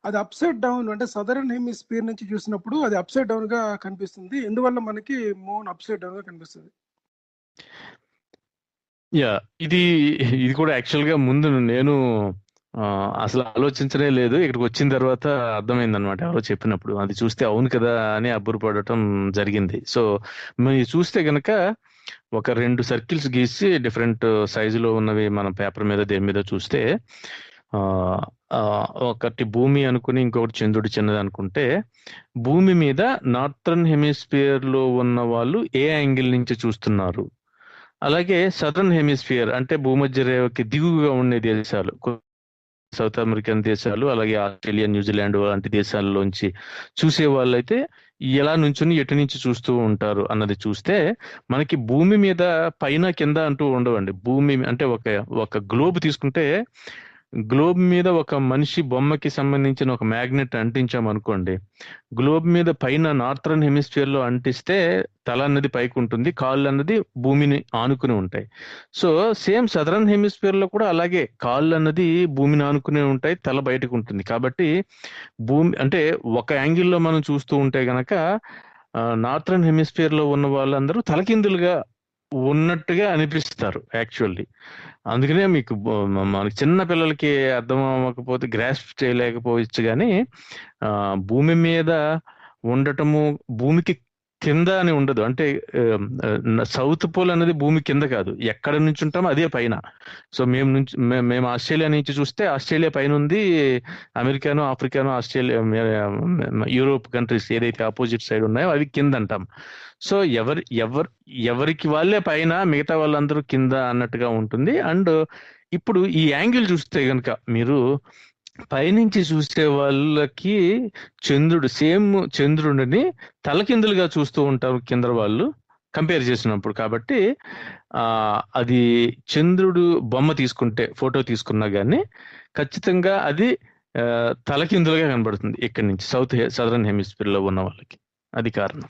అది అప్సైడ్ డౌన్, అంటే సదరన్ హెమిస్ఫియర్ నుంచి చూసినప్పుడు అది అప్సైడ్ డౌన్ గా కనిపిస్తుంది. ఎందువల్ల మనకి మూన్ అప్సైడ్ డౌన్ గా కనిపిస్తుంది? యా, ఇది ఇది కూడా యాక్చువల్ గా ముందు నేను అసలు ఆలోచించనే లేదు. ఇక్కడికి వచ్చిన తర్వాత అర్థమైంది అనమాట ఎవరో చెప్పినప్పుడు. అది చూస్తే అవును కదా అని అబ్బురపడటం జరిగింది. సో మీరు చూస్తే గనక ఒక 2 సర్కిల్స్ గీసి డిఫరెంట్ సైజులో ఉన్నవి మన పేపర్ మీద దేని మీద చూస్తే ఆ ఆ, ఒకటి భూమి అనుకుని ఇంకొకటి చంద్రుడి చిన్నది అనుకుంటే, భూమి మీద నార్థర్న్ హెమిస్ఫియర్ లో ఉన్న వాళ్ళు ఏ యాంగిల్ నుంచి చూస్తున్నారు, అలాగే సదర్న్ హెమిస్ఫియర్ అంటే భూమధ్య రేఖకి దిగువగా ఉండే దేశాలు, సౌత్ అమెరికన్ దేశాలు, అలాగే ఆస్ట్రేలియా, న్యూజిలాండ్ వంటి దేశాల్లోంచి చూసే వాళ్ళైతే ఎలా నుంచుని ఎటు నుంచి చూస్తూ ఉంటారు అన్నది చూస్తే, మనకి భూమి మీద పైన కింద అంటూ ఉండవండి. భూమి అంటే ఒక గ్లోబ్ తీసుకుంటే, గ్లోబ్ మీద ఒక మనిషి బొమ్మకి సంబంధించిన ఒక మ్యాగ్నెట్ అంటించాం అనుకోండి, గ్లోబ్ మీద పైన నార్థర్న్ హెమిస్ఫియర్ లో అంటిస్తే తల అన్నది పైకి ఉంటుంది, కాళ్ళు అన్నది భూమిని ఆనుకుని ఉంటాయి. సో సేమ్ సదరన్ హెమిస్ఫియర్ లో కూడా అలాగే కాళ్ళు అన్నది భూమిని ఆనుకునే ఉంటాయి, తల బయటకు ఉంటుంది. కాబట్టి భూమి అంటే ఒక యాంగిల్లో మనం చూస్తూ ఉంటే గనక నార్థర్న్ హెమిస్ఫియర్ లో ఉన్న వాళ్ళందరూ తలకిందులుగా ఉన్నట్టుగా అనిపిస్తారు యాక్చువల్లీ. అందుకనే మీకు మనకి చిన్న పిల్లలకి అర్థం అవ్వకపోతే, గ్రాస్ప్ చేయలేకపోవచ్చు, కానీ భూమి మీద ఉండటము, భూమికి కింద అని ఉండదు. అంటే సౌత్ పోల్ అనేది భూమి కింద కాదు, ఎక్కడ నుంచి ఉంటామో అదే పైన. సో మేము ఆస్ట్రేలియా నుంచి చూస్తే ఆస్ట్రేలియా పైన ఉంది, అమెరికాను, ఆఫ్రికాను, ఆస్ట్రేలియా, యూరోప్ కంట్రీస్ ఏదైతే ఆపోజిట్ సైడ్ ఉన్నాయో అవి కింద అంటాం. సో ఎవరికి వాళ్ళే పైన, మిగతా వాళ్ళందరూ కింద అన్నట్టుగా ఉంటుంది. అండ్ ఇప్పుడు ఈ యాంగిల్ చూస్తే గనక మీరు పైనుంచి చూసే వాళ్ళకి చంద్రుడిని తలకిందులుగా చూస్తూ ఉంటారు కింద వాళ్ళు కంపేర్ చేసినప్పుడు. కాబట్టి అది చంద్రుడు బొమ్మ తీసుకుంటే, ఫోటో తీసుకున్నా గానీ ఖచ్చితంగా అది తలకిందులుగా కనబడుతుంది ఇక్కడి నుంచి సదరన్ హెమిస్ఫియర్ లో ఉన్న వాళ్ళకి. అది కారణం.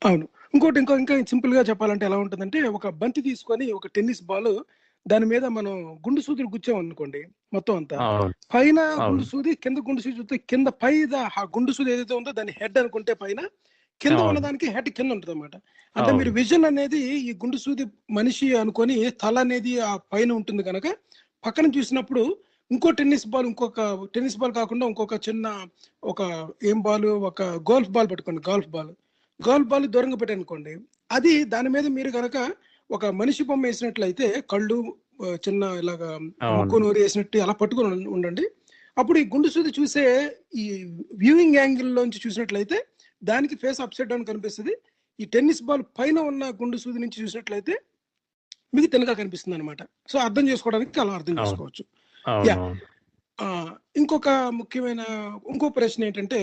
అవును. ఇంకోటి ఇంకా సింపుల్ గా చెప్పాలంటే ఎలా ఉంటుందంటే, ఒక బంతి తీసుకొని ఒక టెన్నిస్ బాల్ దాని మీద మనం గుండు సూదులు గుచ్చాం అనుకోండి, మొత్తం అంతా పైన గుండు సూది, కింద గుండు సూది చూస్తే కింద ఆ గుండు సూది ఏదైతే ఉందో దాన్ని హెడ్ అనుకుంటే పైన, కింద ఉన్నదానికి హెడ్ కింద ఉంటుంది అనమాట. అంటే మీరు విజన్ అనేది ఈ గుండు సూది మనిషి అనుకొని, తల అనేది ఆ పైన ఉంటుంది కనుక పక్కన చూసినప్పుడు ఇంకో టెన్నిస్ బాల్ కాకుండా ఇంకొక చిన్న ఒక ఒక గోల్ఫ్ బాల్ పట్టుకోండి, గోల్ఫ్ బాల్ దూరంగా పెట్టనుకోండి, అది దాని మీద మీరు కనుక ఒక మనిషి బొమ్మ వేసినట్లయితే, కళ్ళు చిన్న ఇలాగా ముక్కు నోరు వేసినట్టు అలా పట్టుకొని ఉండండి. అప్పుడు ఈ గుండు సూది చూసే ఈ వ్యూయింగ్ యాంగిల్ లోంచి చూసినట్లయితే దానికి ఫేస్ అప్సైడ్ డౌన్ కనిపిస్తుంది. ఈ టెన్నిస్ బాల్ పైన ఉన్న గుండు సూది నుంచి చూసినట్లయితే మీకు తినగా కనిపిస్తుంది అనమాట. సో అర్థం చేసుకోవడానికి అలా అర్థం చేసుకోవచ్చు. ఇంకొక ముఖ్యమైన ప్రశ్న ఏంటంటే,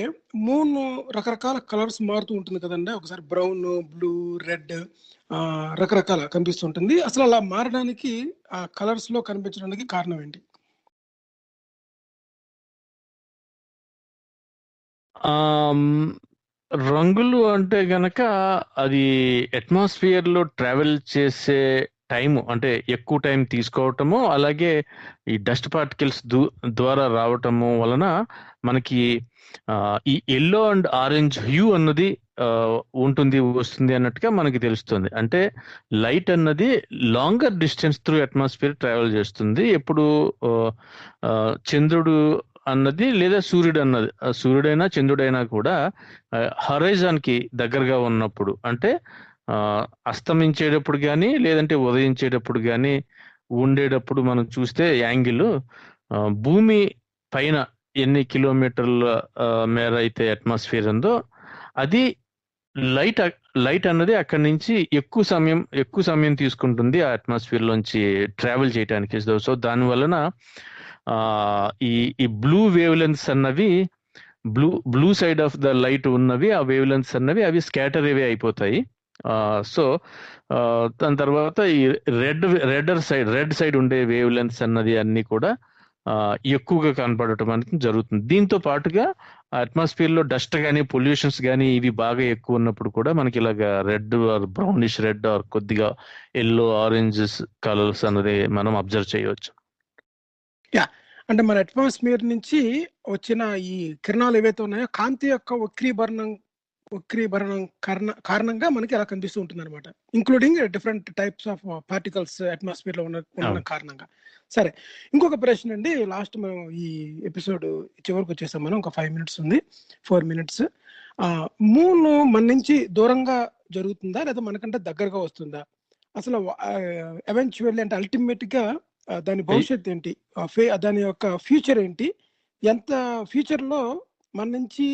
మూన్ రకరకాల కలర్స్ మారుతూ ఉంటుంది కదండి. ఒకసారి బ్రౌన్, బ్లూ, రెడ్ రకరకాల కనిపిస్తుంటుంది. అసలు అలా మారడానికి, ఆ కలర్స్ లో కనిపించడానికి కారణం ఏంటి? రంగులు అంటే గనక అది అట్మాస్ఫియర్ లో ట్రావెల్ చేసే టైం, అంటే ఎక్కువ టైం తీసుకోవటము, అలాగే ఈ డస్ట్ పార్టికల్స్ ద్వారా రావటము వలన మనకి ఈ ఎల్లో అండ్ ఆరెంజ్ హ్యూ అన్నది వస్తుంది అన్నట్టుగా మనకి తెలుస్తుంది. అంటే లైట్ అన్నది longer distance through atmosphere travel చేస్తుంది. ఎప్పుడు చంద్రుడు అన్నది లేదా సూర్యుడైనా చంద్రుడైనా కూడా హరైజాన్ కి దగ్గరగా ఉన్నప్పుడు, అంటే అస్తమించేటప్పుడు కానీ లేదంటే ఉదయించేటప్పుడు కానీ ఉండేటప్పుడు మనం చూస్తే యాంగిల్ భూమి పైన ఎన్ని కిలోమీటర్ల మేర అయితే అట్మాస్ఫియర్ ఉందో, అది లైట్ అన్నది అక్కడి నుంచి ఎక్కువ సమయం తీసుకుంటుంది ఆ అట్మాస్ఫియర్ లోంచి ట్రావెల్ చేయడానికి. సో దాని వలన ఈ బ్లూ వేవ్ లెన్స్ అన్నవి blue side of the light ఉన్నవి, ఆ వేవ్ లెంత్స్ అన్నవి అవి స్కాటర్ అవే అయిపోతాయి. సో దాని తర్వాత ఈ రెడ్ సైడ్ ఉండే వేవ్ లెంత్స్ అన్నది అన్ని కూడా ఎక్కువగా కనపడటం అనేది జరుగుతుంది. దీంతో పాటుగా అట్మాస్ఫియర్ లో డస్ట్ కానీ పొల్యూషన్స్ కానీ ఇవి బాగా ఎక్కువ ఉన్నప్పుడు కూడా మనకి ఇలాగా red or brownish red or కొద్దిగా ఎల్లో ఆరెంజెస్ కలర్స్ అన్నది మనం అబ్జర్వ్ చేయవచ్చు. అంటే మన అట్మాస్ఫియర్ నుంచి వచ్చిన ఈ కిరణాలు ఏవైతే ఉన్నాయో కాంతి యొక్క వక్రీభరణం కారణంగా మనకి అలా కనిపిస్తూ ఉంటుంది అనమాట, including different types of particles atmosphere లో ఉన్న కారణంగా. సరే, ఇంకొక ప్రశ్న అండి. లాస్ట్ మనం ఈ ఎపిసోడ్ చివరికి వచ్చేసాం, మనం ఒక 5 minutes ఉంది, 4 minutes. మూన్ మన నుంచి దూరంగా జరుగుతుందా లేదా మనకంటే దగ్గరగా వస్తుందా? అసలు ఎవెన్చువల్లీ అంటే అల్టిమేట్ గా దాని భవిష్యత్తు ఏంటి, దాని యొక్క ఫ్యూచర్ ఏంటి, ఎంత ఫ్యూచర్ లో మన నుంచి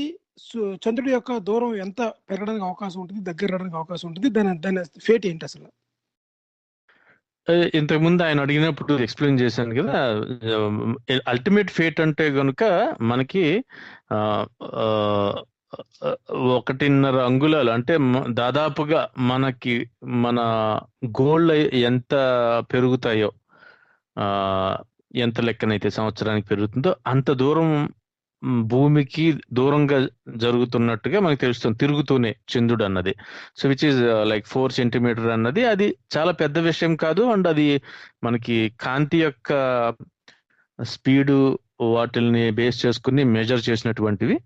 చంద్రుడి యొక్క దూరం ఎంత పెరగడానికి అవకాశం ఉంటుంది, దగ్గర రావడానికి అవకాశం ఉంటుంది, దాని ఫేట్ ఏంటి అసలు? ఇంతకుముందు ఆయన అడిగినప్పుడు ఎక్స్ప్లెయిన్ చేశాను కదా, అల్టిమేట్ ఫేట్ అంటే కనుక మనకి 1.5 అంగుళాలు అంటే దాదాపుగా మనకి మన గోల్డ్ ఎంత పెరుగుతాయో, ఎంత లెక్కనైతే సంవత్సరానికి పెరుగుతుందో అంత దూరం భూమికి దూరంగా జరుగుతున్నట్టుగా మనకు తెలుస్తుంది తిరుగుతూనే చంద్రుడు అన్నది. So which is like 4 centimeter అన్నది అది చాలా పెద్ద విషయం కాదు. అండ్ అది మనకి కాంతి యొక్క స్పీడు వాటిల్ని బేస్ చేసుకుని మెజర్ చేసినటువంటివి.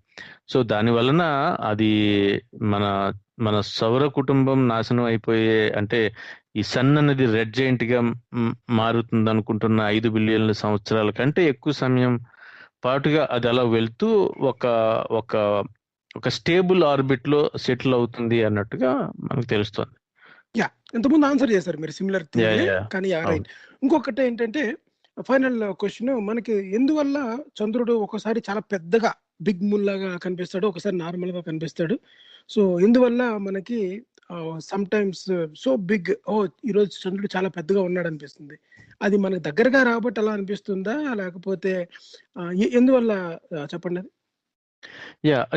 సో దాని వలన అది మన సౌర కుటుంబం నాశనం అయిపోయే, అంటే ఈ సన్ అనేది రెడ్ జైంట్ గా మారుతుంది అనుకుంటున్న 5 బిలియన్ల సంవత్సరాల కంటే ఎక్కువ సమయం పాటుగా అది అలా వెళ్తూ ఒక స్టేబుల్ ఆర్బిట్ లో సెటిల్ అవుతుంది అన్నట్టుగా మనకు తెలుస్తుంది. ఇంతకుముందు ఆన్సర్ చేశారు మీరు సిమిలర్ కానీ. ఇంకొకటి ఏంటంటే ఫైనల్ క్వశ్చన్, మనకి ఎందువల్ల చంద్రుడు ఒకసారి చాలా పెద్దగా బిగ్ మూన్ లాగా కనిపిస్తాడు, ఒకసారి నార్మల్ గా కనిపిస్తాడు? సో ఎందువల్ల మనకి సమ్ టైమ్స్ సో బిగ్, ఈరోజు చంద్రుడు చాలా పెద్దగా ఉన్నాడు అనిపిస్తుంది? అది మనకు దగ్గరగా రాబట్టి అలా అనిపిస్తుందా, లేకపోతే ఎందువల్ల చెప్పండి అది?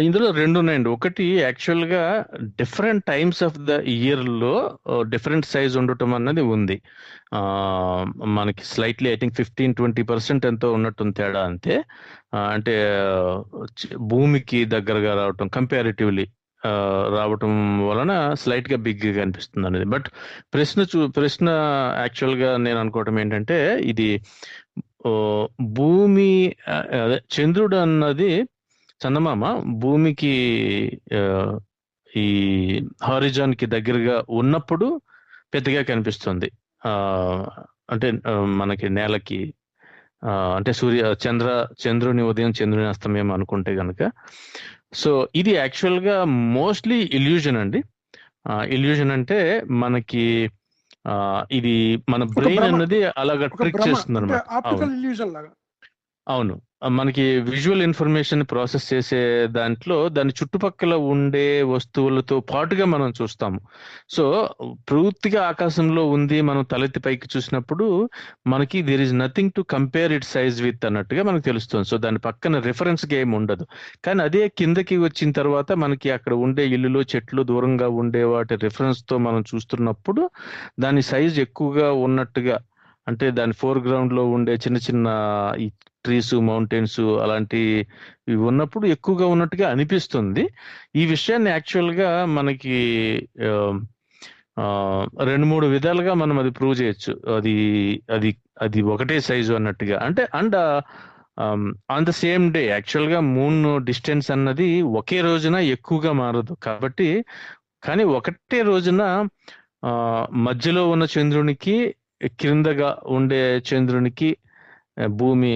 ఇందులో 2 ఉన్నాయండి. ఒకటి యాక్చువల్ గా different times of the year లో డిఫరెంట్ సైజ్ ఉండటం అన్నది ఉంది. మనకి స్లైట్లీ ఐ థింక్ 15-20% ఎంతో ఉన్నట్టుంది తేడా అంతే. అంటే భూమికి దగ్గరగా రావటం కంపారిటివ్లీ రావటం వలన స్లైట్ గా బిగ్ గా అనిపిస్తుంది అనేది. బట్ ప్రశ్న యాక్చువల్ గా నేను అనుకోవటం ఏంటంటే, ఇది భూమి అదే చంద్రుడు అన్నది చందమామ భూమికి ఈ హారిజాన్ కి దగ్గరగా ఉన్నప్పుడు పెద్దగా కనిపిస్తుంది. అంటే మనకి నేలకి అంటే చంద్రుని ఉదయం చంద్రుని అస్తమయం అనుకుంటే గనక. సో ఇది యాక్చువల్ గా మోస్ట్లీ ఇల్యూజన్ అండి. ఇల్యూజన్ అంటే మనకి ఇది మన బ్రెయిన్ అన్నది అలాగా ట్రిక్ చేస్తుంది అనమాట. అవును, మనకి విజువల్ ఇన్ఫర్మేషన్ ప్రాసెస్ చేసే దాంట్లో దాని చుట్టుపక్కల ఉండే వస్తువులతో పాటుగా మనం చూస్తాము. సో పూర్తిగా ఆకాశంలో ఉంది, మనం తలెత్తి పైకి చూసినప్పుడు మనకి there is nothing to compare it size with అన్నట్టుగా మనకు తెలుస్తుంది. సో దాని పక్కన రిఫరెన్స్ గా ఏమి ఉండదు. కానీ అదే కిందకి వచ్చిన తర్వాత మనకి అక్కడ ఉండే ఇల్లులు చెట్లు దూరంగా ఉండే వాటి రిఫరెన్స్ తో మనం చూస్తున్నప్పుడు దాని సైజ్ ఎక్కువగా ఉన్నట్టుగా, అంటే దాని ఫోర్గ్రౌండ్ లో ఉండే చిన్న చిన్న ఈ ట్రీస్ మౌంటైన్స్ అలాంటివి ఉన్నప్పుడు ఎక్కువగా ఉన్నట్టుగా అనిపిస్తుంది. ఈ విషయాన్ని యాక్చువల్ గా మనకి 2-3 విధాలుగా మనం అది ప్రూవ్ చేయొచ్చు. అది ఒకటే సైజు అన్నట్టుగా. అంటే and on the same day actual గా మూన్ డిస్టెన్స్ అన్నది ఒకే రోజున ఎక్కువగా మారదు కాబట్టి, కానీ ఒకటే రోజున మధ్యలో ఉన్న చంద్రునికి క్రిందగా ఉండే చంద్రునికి భూమి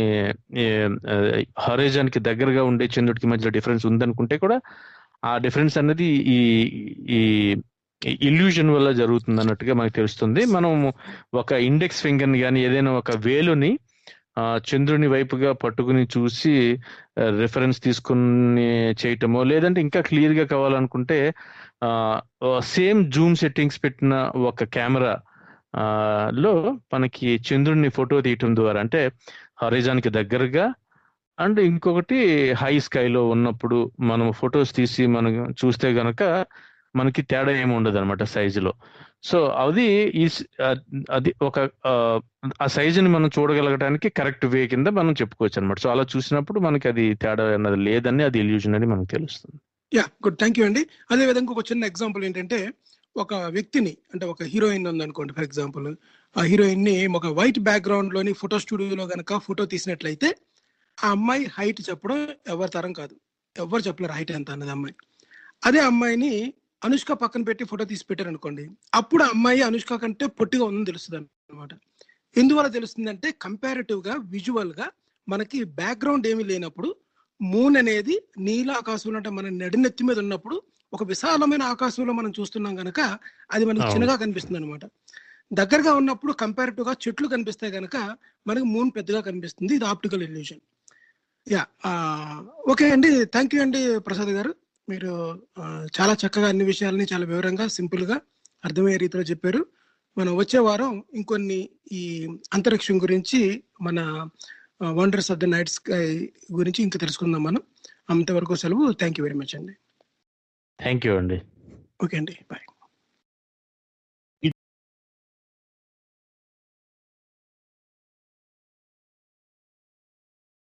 హారిజాన్ కి దగ్గరగా ఉండే చంద్రుడికి మధ్యలో డిఫరెన్స్ ఉందనుకుంటే కూడా ఆ డిఫరెన్స్ అనేది ఈ ఇల్యూషన్ వల్ల జరుగుతుంది అన్నట్టుగా మనకు తెలుస్తుంది. మనం ఒక ఇండెక్స్ ఫింగర్ ని కానీ ఏదైనా ఒక వేలుని చంద్రుని వైపుగా పట్టుకుని చూసి రిఫరెన్స్ తీసుకుని చేయటమో, లేదంటే ఇంకా క్లియర్ గా కావాలనుకుంటే సేమ్ జూమ్ సెట్టింగ్స్ పెట్టిన ఒక కెమెరా లో మనకి చంద్రుడిని ఫోటో తీయటం ద్వారా, అంటే హారిజాన్ కి దగ్గరగా అండ్ ఇంకొకటి హై స్కైలో ఉన్నప్పుడు మనం ఫొటోస్ తీసి మనం చూస్తే గనక మనకి తేడా ఏమి ఉండదు అనమాట సైజులో. సో అది అది ఒక ఆ సైజుని మనం చూడగలగడానికి కరెక్ట్ వే కింద మనం చెప్పుకోవచ్చు అనమాట. సో అలా చూసినప్పుడు మనకి అది తేడా అన్నది లేదని, అది ఇల్యూజన్ అని మనకు తెలుస్తుంది. యా, గుడ్, థ్యాంక్ యూ అండి. అదే విధంగా ఒక చిన్న ఎగ్జాంపుల్ ఏంటంటే, ఒక వ్యక్తిని, అంటే ఒక హీరోయిన్ ఉందనుకోండి ఫర్ ఎగ్జాంపుల్, ఆ హీరోయిన్ ని ఒక వైట్ బ్యాక్గ్రౌండ్ లోని ఫోటో స్టూడియోలో కనుక ఫోటో తీసినట్లయితే ఆ అమ్మాయి హైట్ చెప్పడం ఎవరి తరం కాదు, ఎవరు చెప్పలేరు హైట్ ఎంత అన్నది అమ్మాయి. అదే అమ్మాయిని అనుష్క పక్కన పెట్టి ఫోటో తీసి పెట్టారు అనుకోండి, అప్పుడు ఆ అమ్మాయి అనుష్క కంటే పొట్టిగా ఉందని తెలుస్తుంది అనమాట. ఎందువల్ల తెలుస్తుంది అంటే, కంపారిటివ్ గా విజువల్ గా మనకి బ్యాక్గ్రౌండ్ ఏమీ లేనప్పుడు మూన్ అనేది నీల ఆకాశంలో, అంటే మన నడినెత్తి మీద ఉన్నప్పుడు ఒక విశాలమైన ఆకాశంలో మనం చూస్తున్నాం కనుక అది మనకి చిన్నగా కనిపిస్తుంది అనమాట. దగ్గరగా ఉన్నప్పుడు కంపారిటివ్ గా చెట్లు కనిపిస్తాయి కనుక మనకి మూన్ పెద్దగా కనిపిస్తుంది. ఇది ఆప్టికల్ ఇల్యూషన్. యా, ఓకే అండి, థ్యాంక్ యూ అండి ప్రసాద్ గారు. మీరు చాలా చక్కగా అన్ని విషయాలని చాలా వివరంగా సింపుల్ గా అర్థమయ్యే రీతిలో చెప్పారు. మనం వచ్చే వారం ఇంకొన్ని ఈ అంతరిక్షం గురించి, మన wonders of the night sky గురించి ఇంకా తెలుసుకుందాం మనం. అంతవరకు సెలవు. థ్యాంక్ యూ వెరీ మచ్ అండి. థ్యాంక్ యూ అండి. ఓకే అండి, బాయ్.